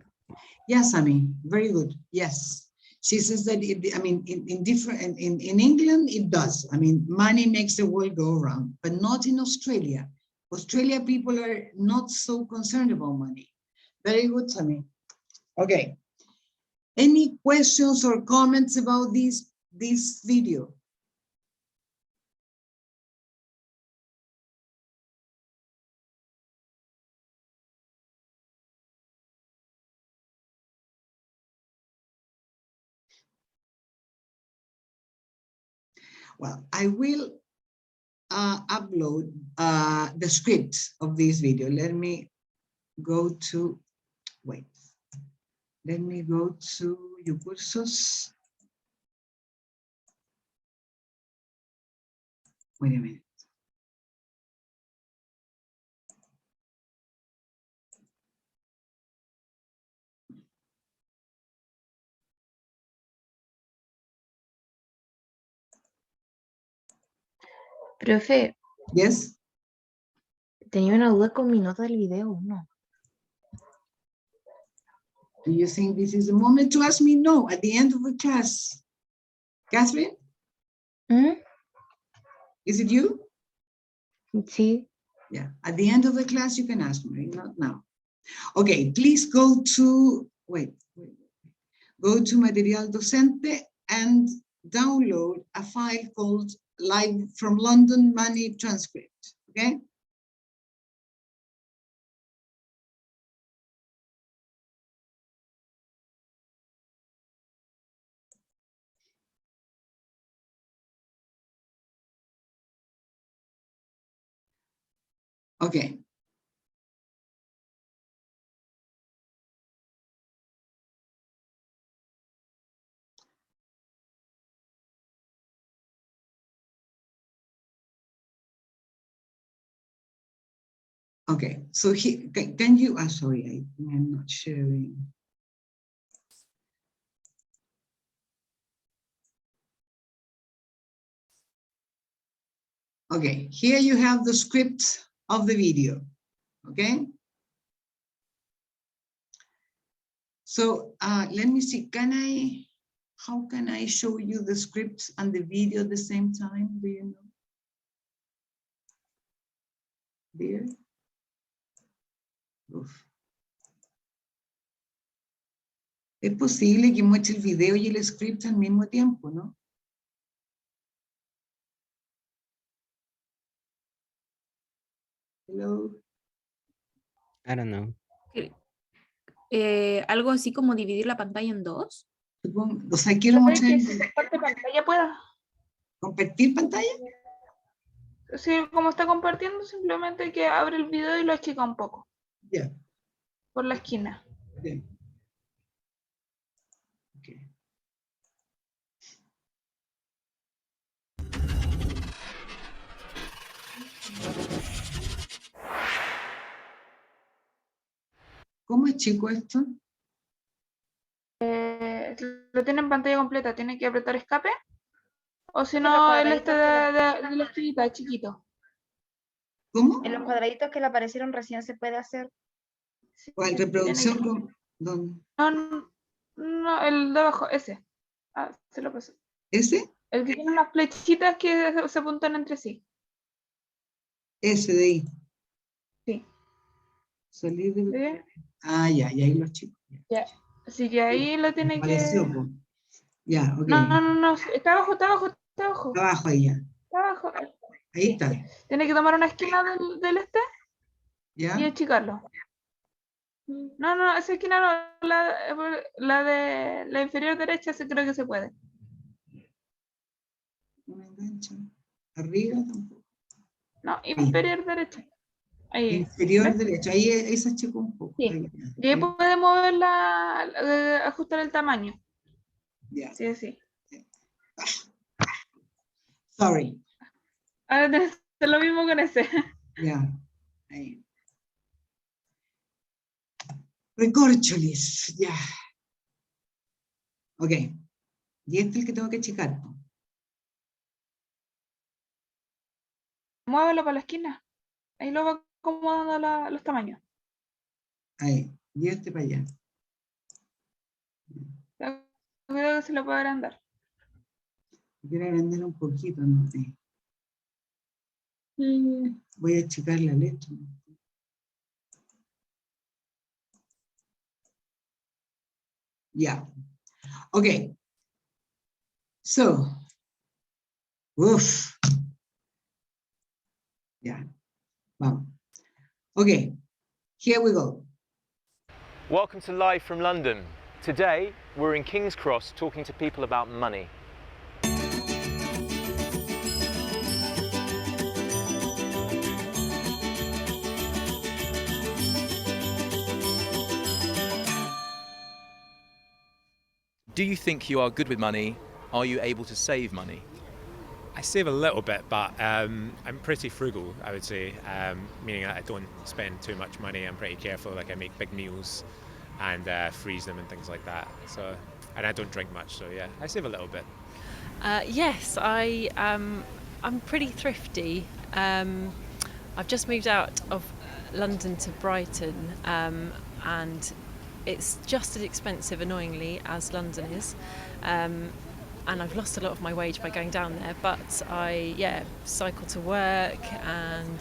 Yes, I mean, very good. Yes. She says that, I mean, in England, it does. I mean, money makes the world go around, but not in Australia. Australia people are not so concerned about money. Very good, Sammy. Okay. Any questions or comments about this video? Well, I will upload the script of this video. Let me go to, wait. Let me go to your cursos. Wait a minute. Profe, Yes. tenía una duda con mi nota del video 1. Do you think this is the moment to ask me? No, at the end of the class. Catherine? Is it you? Sí. Yeah, at the end of the class, you can ask me, not now. Okay, please go to, go to Material Docente and download a file called Live from London Money Transcript, okay? Okay. Okay, so can you, sorry, I'm not sharing. Okay, here you have the script of the video, okay? So let me see, how can I show you the script and the video at the same time? Do you know? There? Uf. Es posible que muestre el video y el script al mismo tiempo, ¿no? Hello. I don't know. Algo así como dividir la pantalla en dos. O sea, quiero mostrar. Que si comparte pantalla pueda. ¿Compartir pantalla? Sí, como está compartiendo, simplemente que abre el video y lo achica un poco. Ya. Por la esquina. Bien. Okay. ¿Cómo es chico esto? Lo tiene en pantalla completa, tiene que apretar escape. O si no, el de la estrellita, chiquito. ¿Cómo? En los cuadraditos que le aparecieron recién se puede hacer. ¿Cuál? Reproducción ¿dónde? No, el de abajo, ese. Se lo pasó. ¿Ese? El que tiene unas flechitas que se apuntan entre sí. Ese de ahí. Sí. Salir de... ¿Sí? Ah, ya, y ahí los chicos. Ya. Así que ahí lo tiene que... Pareció, po. Ya, ok. No, está abajo, está abajo, está abajo. Abajo ahí ya. Está abajo. Ahí Sí. está. Tiene que tomar una esquina del este y ¿Ya? achicarlo. No, esa esquina no, la de la inferior derecha, sí creo que se puede. No me engancha. Arriba tampoco. No, inferior derecha. Ahí. Inferior ¿Ves? derecho. Ahí se achicó un poco. Sí. Ahí, Y ahí puede mover ajustar el tamaño. ya. Sí, sí. Sorry. Ahora tenés que hacer lo mismo con ese. Ya. Ahí. Recorcholis. Ya. Ok. Y este es el que tengo que achicar. Muévelo para la esquina. Ahí lo va acomodando los tamaños. Ahí. Y este para allá. Cuidado que se lo puede agrandar. Quiero agrandar un poquito, ¿no? Voy a achicar la letra. Yeah. Okay. So, yeah. Wow. Okay. Here we go. Welcome to Live from London. Today, we're in King's Cross talking to people about money. Do you think you are good with money? Are you able to save money? I save a little bit, but I'm pretty frugal, I would say, meaning that I don't spend too much money. I'm pretty careful, like I make big meals and freeze them and things like that. So, and I don't drink much, so yeah, I save a little bit. Yes, I'm pretty thrifty. I've just moved out of London to Brighton, and it's just as expensive, annoyingly, as London is. And I've lost a lot of my wage by going down there, but I cycle to work and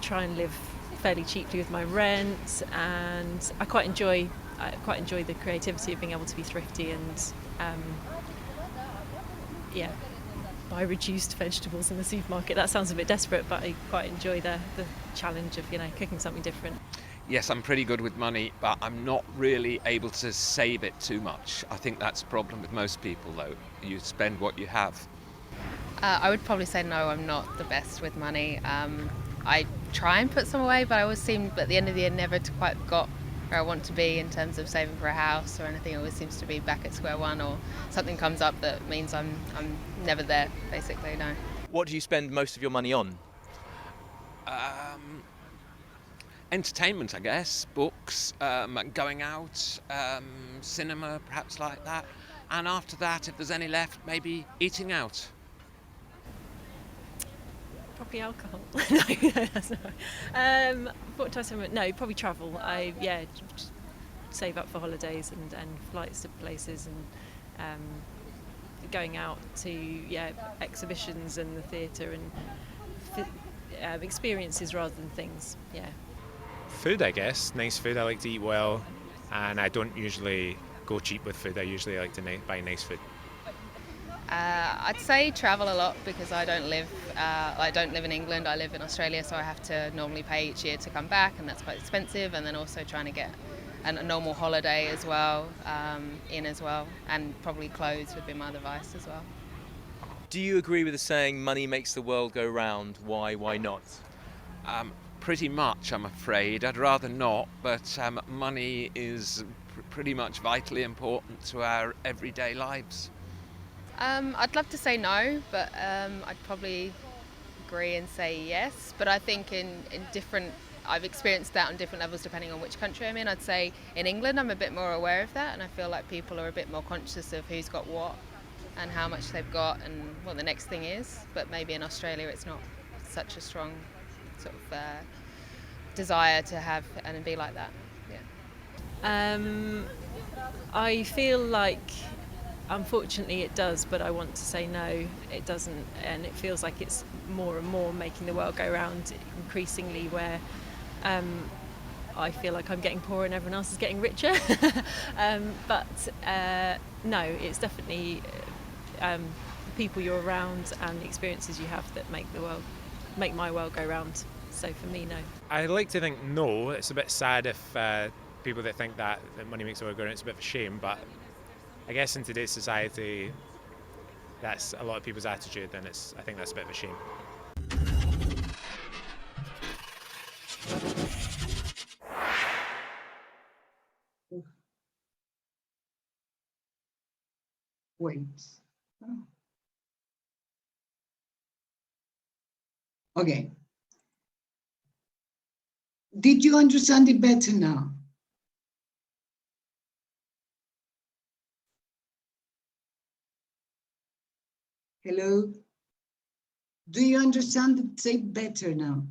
try and live fairly cheaply with my rent, and I quite enjoy the creativity of being able to be thrifty and buy reduced vegetables in the supermarket. That sounds a bit desperate, but I quite enjoy the challenge of cooking something different. Yes, I'm pretty good with money, but I'm not really able to save it too much. I think that's a problem with most people, though. You spend what you have. I would probably say no, I'm not the best with money. I try and put some away, but I always seem at the end of the year never to quite got where I want to be in terms of saving for a house or anything. It always seems to be back at square one, or something comes up that means I'm never there, basically, no. What do you spend most of your money on? Entertainment, I guess, books, going out, cinema, perhaps like that. And after that, if there's any left, maybe eating out. Probably alcohol. No, that's not. What do I say? No, probably travel. Just save up for holidays and flights to places and going out to exhibitions and the theatre and experiences rather than things. Yeah. Food, I guess. Nice food. I like to eat well, and I don't usually go cheap with food. I usually like to buy nice food. I'd say travel a lot because I don't live in England. I live in Australia, so I have to normally pay each year to come back, and that's quite expensive. And then also trying to get a normal holiday as well, and probably clothes would be my other vice as well. Do you agree with the saying, money makes the world go round? Why not? Pretty much, I'm afraid. I'd rather not, but money is pretty much vitally important to our everyday lives. I'd love to say no, but I'd probably agree and say yes. But I think I've experienced that on different levels depending on which country I'm in. I'd say in England I'm a bit more aware of that, and I feel like people are a bit more conscious of who's got what and how much they've got and what the next thing is. But maybe in Australia it's not such a strong sort of desire to have and be like that. Yeah. I feel like unfortunately it does, but I want to say no, it doesn't, and it feels like it's more and more making the world go round increasingly, where I feel like I'm getting poorer and everyone else is getting richer. No, it's definitely the people you're around and the experiences you have that make my world go round. So for me, no. I like to think no. It's a bit sad if people that think that money makes the world go round, it's a bit of a shame, but I guess in today's society, that's a lot of people's attitude, and I think that's a bit of a shame. Wait. Okay. Did you understand it better now? Hello? Do you understand the tape better now?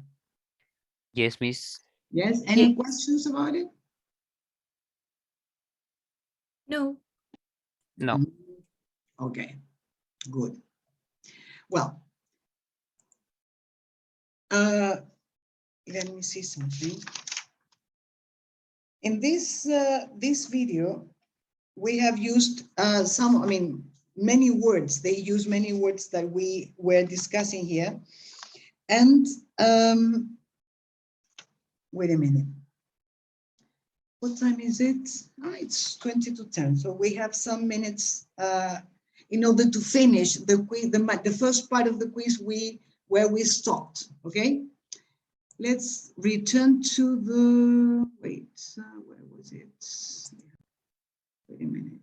Yes, Miss. Yes? Any questions about it? No. No. Okay, good. Well, let me see something. In this video, we have used many words. They use many words that we were discussing here. And wait a minute. What time is it? It's 20 to 10. So we have some minutes in order to finish the quiz, the first part of the quiz where we stopped. Okay. Let's return to the, where was it? Wait a minute.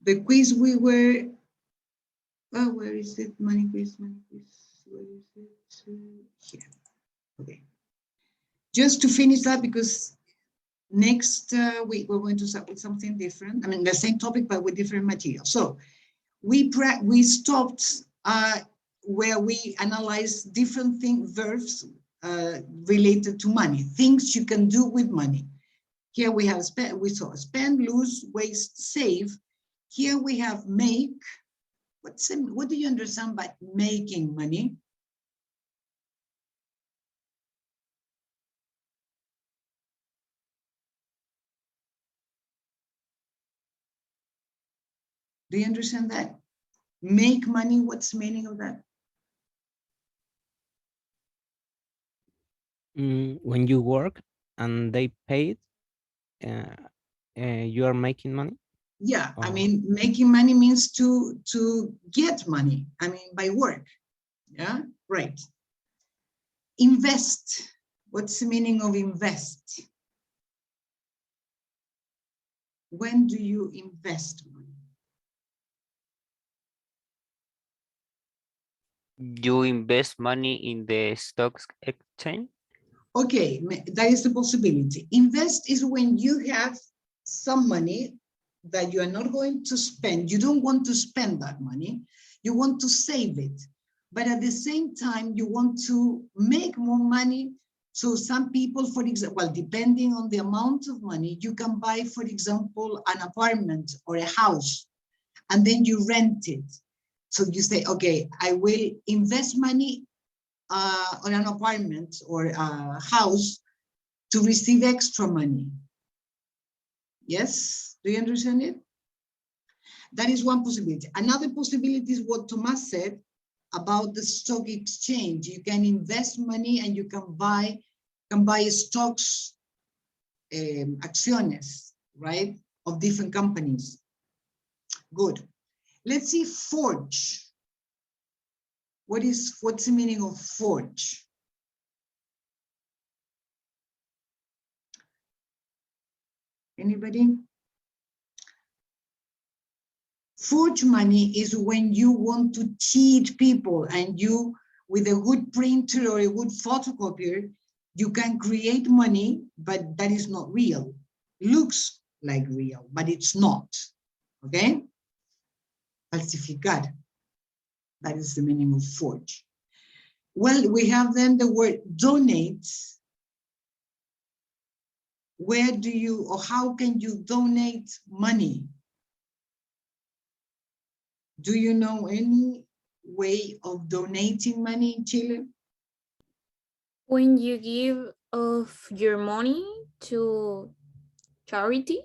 The quiz we were, where is it? Money quiz, where is it? Here. Okay. Just to finish that, because next week we're going to start with something different. I mean, the same topic, but with different material. So we stopped where we analyze different verbs related to money, things you can do with money. Here we have we saw spend, lose, waste, save. Here we have make. What do you understand by making money? Do you understand that? Make money, what's the meaning of that? When you work and they pay it, you are making money? Yeah, I mean, making money means to get money. I mean, by work. Yeah, right. Invest. What's the meaning of invest? When do you invest money? You invest money in the stock exchange? Okay, that is the possibility. Invest is when you have some money that you are not going to spend. You don't want to spend that money. You want to save it. But at the same time, you want to make more money. So some people, for example, well, depending on the amount of money, you can buy, for example, an apartment or a house, and then you rent it. So you say, okay, I will invest money on an apartment or a house to receive extra money. Yes, do you understand it? That is one possibility. Another possibility is what Tomas said about the stock exchange. You can invest money and you can buy stocks, acciones, right, of different companies. Good. Let's see, forge. What's the meaning of forge? Anybody? Forge money is when you want to cheat people, and you, with a good printer or a good photocopier, you can create money, but that is not real. Looks like real, but it's not. Okay? Falsificar. That is the meaning of forge. Well, we have then the word donate. Where do you, or how can you donate money? Do you know any way of donating money in Chile? When you give of your money to charity.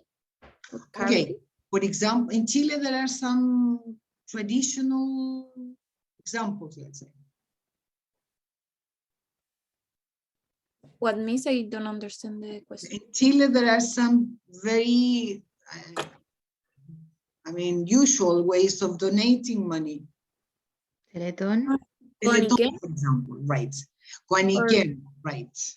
Okay, for example, in Chile there are some traditional examples, let's say. What means I don't understand the question. In Chile there are some very, usual ways of donating money. Teletón. Teletón, for example, right. Juaniquén, right.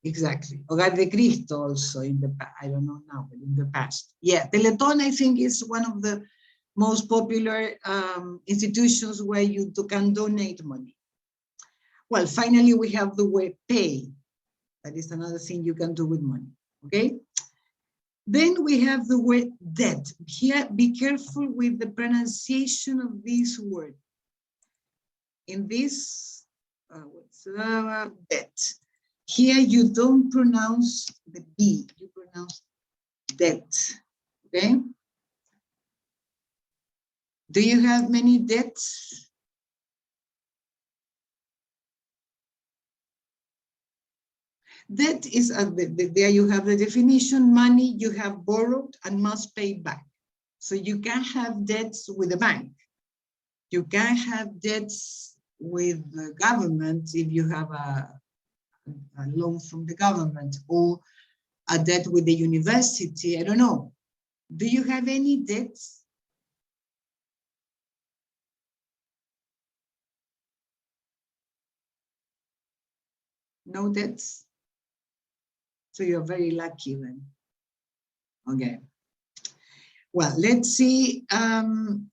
Exactly. Hogar de Cristo also in the past. I don't know now, but in the past. Yeah, Teletón I think is one of the most popular institutions where you can donate money. Well, finally we have the word pay. That is another thing you can do with money, okay? Then we have the word debt. Here, be careful with the pronunciation of this word. In this, debt. Here you don't pronounce the B, you pronounce debt, okay? Do you have many debts? Debt is, there you have the definition, money you have borrowed and must pay back. So you can have debts with the bank. You can have debts with the government if you have a loan from the government, or a debt with the university, I don't know. Do you have any debts? No debts? So you're very lucky then. Okay. Well, let's see. Then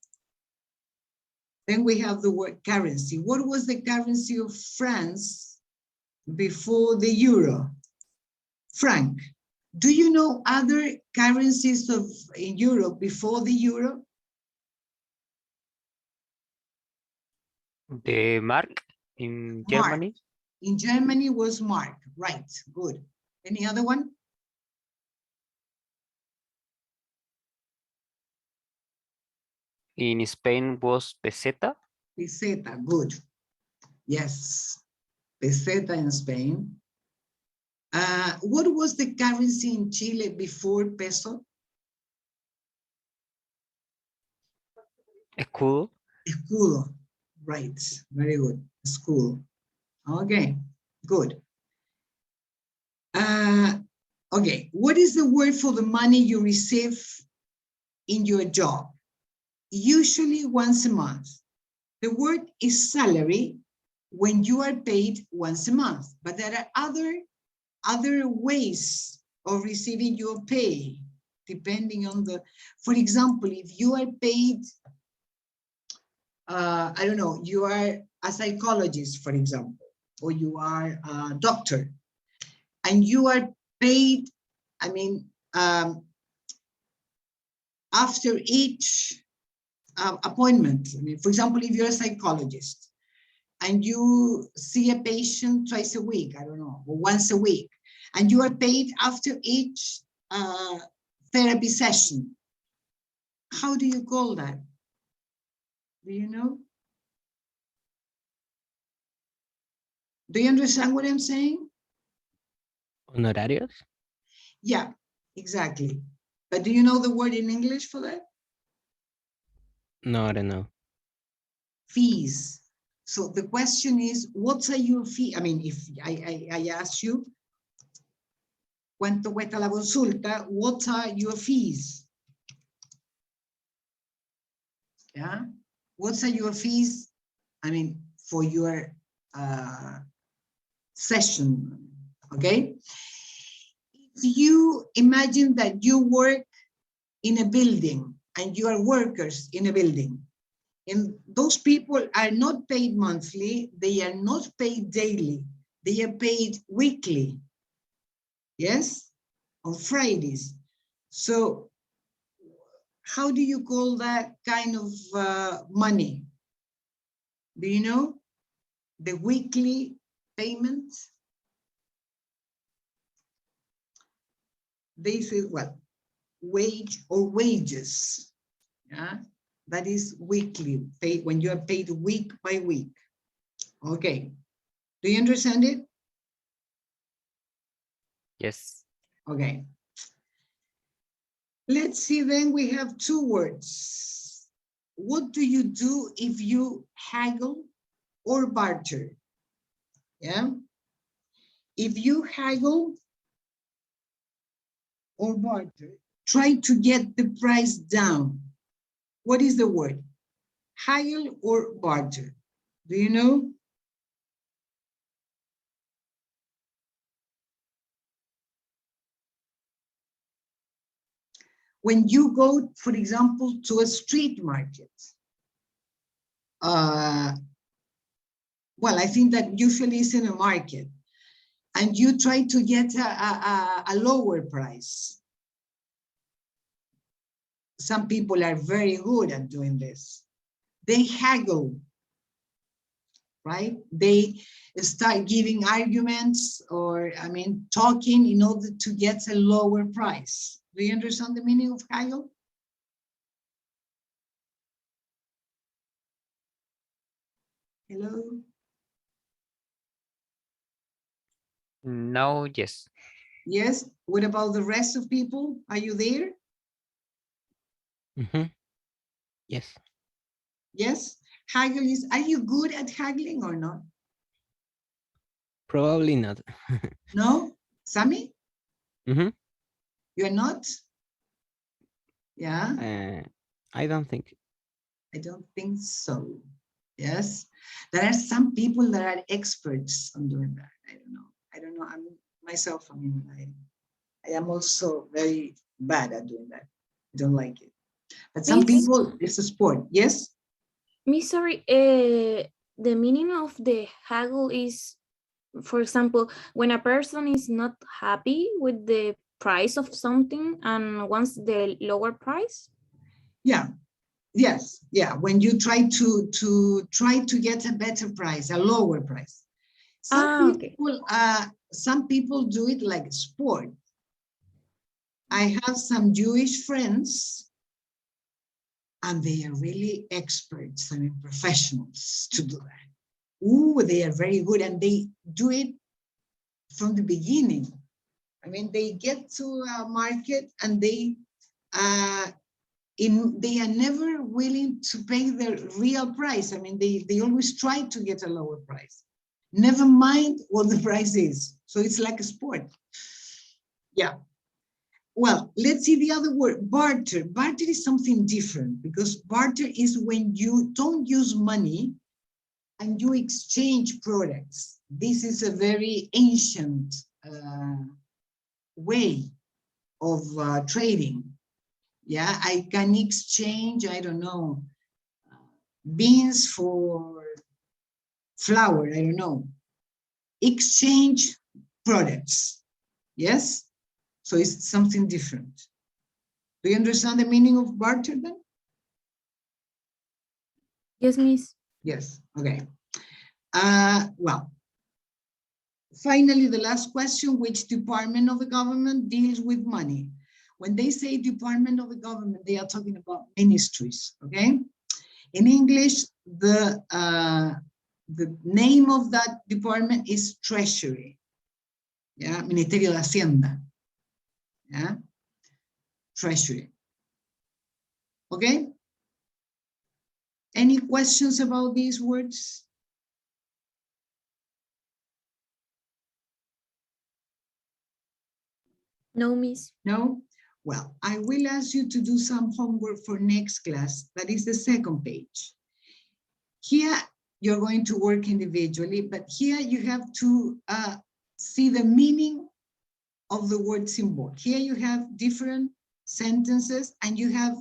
we have the word currency. What was the currency of France before the euro? Franc. Do you know other currencies in Europe before the euro? The mark in Mark. Germany. In Germany was mark, right, good. Any other one? In Spain was peseta. Peseta, good. Yes, peseta in Spain. What was the currency in Chile before peso? Escudo. Escudo, right, very good, escudo. Okay, good. Okay, what is the word for the money you receive in your job? Usually once a month. The word is salary when you are paid once a month, but there are other ways of receiving your pay, depending on for example, if you are paid, I don't know, you are a psychologist, for example, or you are a doctor, and you are paid, after each appointment. For example, if you're a psychologist and you see a patient twice a week, I don't know, or once a week, and you are paid after each therapy session, how do you call that? Do you know? Do you understand what I'm saying? Honorarios? Yeah, exactly. But do you know the word in English for that? No, I don't know. Fees. So the question is, what are your fees? If I ask you, ¿cuánto cuesta la consulta? What are your fees? Yeah. What are your fees? For your session. Okay. If you imagine that you work in a building and you are workers in a building, and those people are not paid monthly, they are not paid daily, they are paid weekly. Yes, on Fridays. So how do you call that kind of money? Do you know? The weekly payment? They say, well, wage or wages. Yeah, That is weekly, paid when you are paid week by week. Okay. Do you understand it? Yes. Okay. Let's see, then we have two words. What do you do if you haggle or barter? Yeah. If you haggle or barter, try to get the price down. What is the word? Haggle or barter? Do you know? When you go, for example, to a street market, well, I think that usually it's in a market, and you try to get a lower price. Some people are very good at doing this. They haggle, right? They start giving arguments or, I mean, talking in order to get a lower price. Do you understand the meaning of haggle? Hello? No, yes. Yes. What about the rest of people? Are you there? Yes. Yes. Haggle is, are you good at haggling or not? Probably not. No? Sammy? Mhm. You're not? Yeah. I don't think. I don't think so. Yes. There are some people that are experts on doing that. I don't know. I don't know. I'm myself, I mean, I am also very bad at doing that. I don't like it. But some Miss? people, it's a sport. Yes? Miss, sorry, the meaning of the haggle is, for example, when a person is not happy with the price of something and wants the lower price? Yeah. Yes. Yeah. When you try to get a better price, a lower price. Okay. Some people do it like a sport. I have some Jewish friends, and they are really experts, I mean, professionals to do that. Ooh, they are very good, and they do it from the beginning. I mean, they get to a market and they are never willing to pay the real price. I mean, they always try to get a lower price. Never mind what the price is. So it's like a sport. Yeah. Well, let's see the other word, barter. Barter is something different because barter is when you don't use money and you exchange products. This is a very ancient way of trading. Yeah, I can exchange, I don't know, beans for flour, I don't know. Exchange products, yes? So it's something different. Do you understand the meaning of barter then? Yes, Miss. Yes, okay. Well, finally, the last question, which department of the government deals with money? When they say department of the government, they are talking about ministries, okay? In English, the name of that department is Treasury, yeah, Ministerio de Hacienda, yeah, Treasury, okay? Any questions about these words? No, Miss. No? Well, I will ask you to do some homework for next class. That is the second page. Here, you're going to work individually, but here you have to see the meaning of the word symbol. Here you have different sentences and you have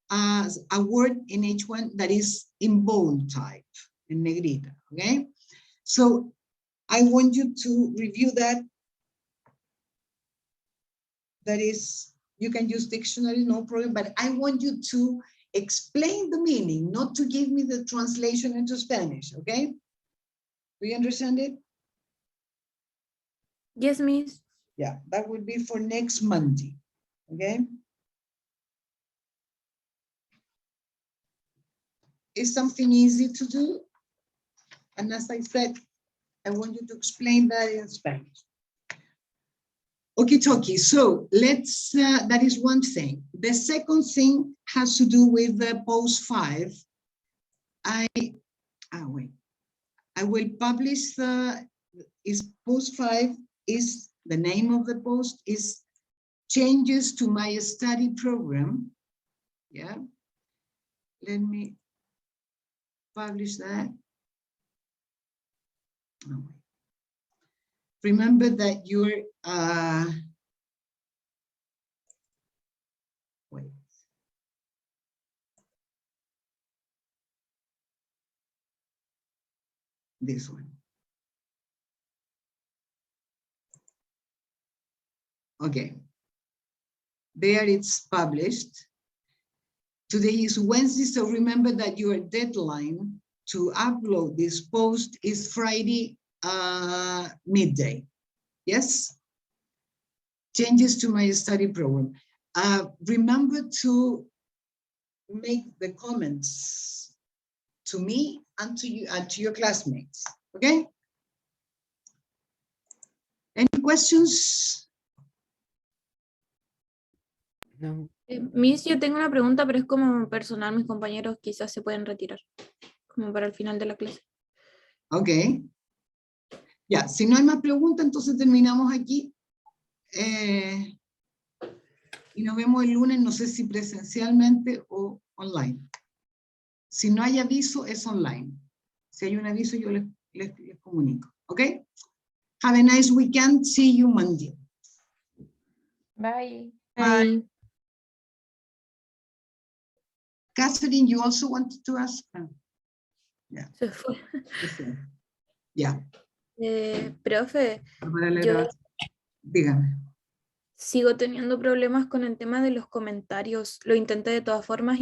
a word in each one that is in bold type, in negrita, okay? So I want you to review that. That is, you can use dictionary, no problem, but I want you to explain the meaning, not to give me the translation into Spanish, okay? Do you understand it? Yes, Miss. Yeah, that would be for next Monday, okay? is something easy to do. And as I said, I want you to explain that in Spanish. Okay, Toki, so let's, that is one thing. The second thing has to do with the post 5. I will publish is post 5 is the name of the post is changes to my study program. Yeah, let me publish that. Oh, remember that you're wait. This one. Okay. There it's published. Today is Wednesday, so remember that your deadline to upload this post is Friday midday. Yes? Changes to my study program. Remember to make the comments to me and to you and to your classmates. Okay? Any questions? No. Miss, yo tengo una pregunta, pero es como personal, mis compañeros quizás se pueden retirar, como para el final de la clase. Ok. Ya, si no hay más preguntas, entonces terminamos aquí. Y nos vemos el lunes, no sé si presencialmente o online. Si no hay aviso, es online. Si hay un aviso, yo les comunico. ¿Ok? Have a nice weekend. See you Monday. Bye. Bye. Catherine, you also wanted to ask? Yeah. Se fue. Yeah. Profe, Para la yo grabación. Dígame. sigo teniendo problemas con el tema de los comentarios. Lo intenté de todas formas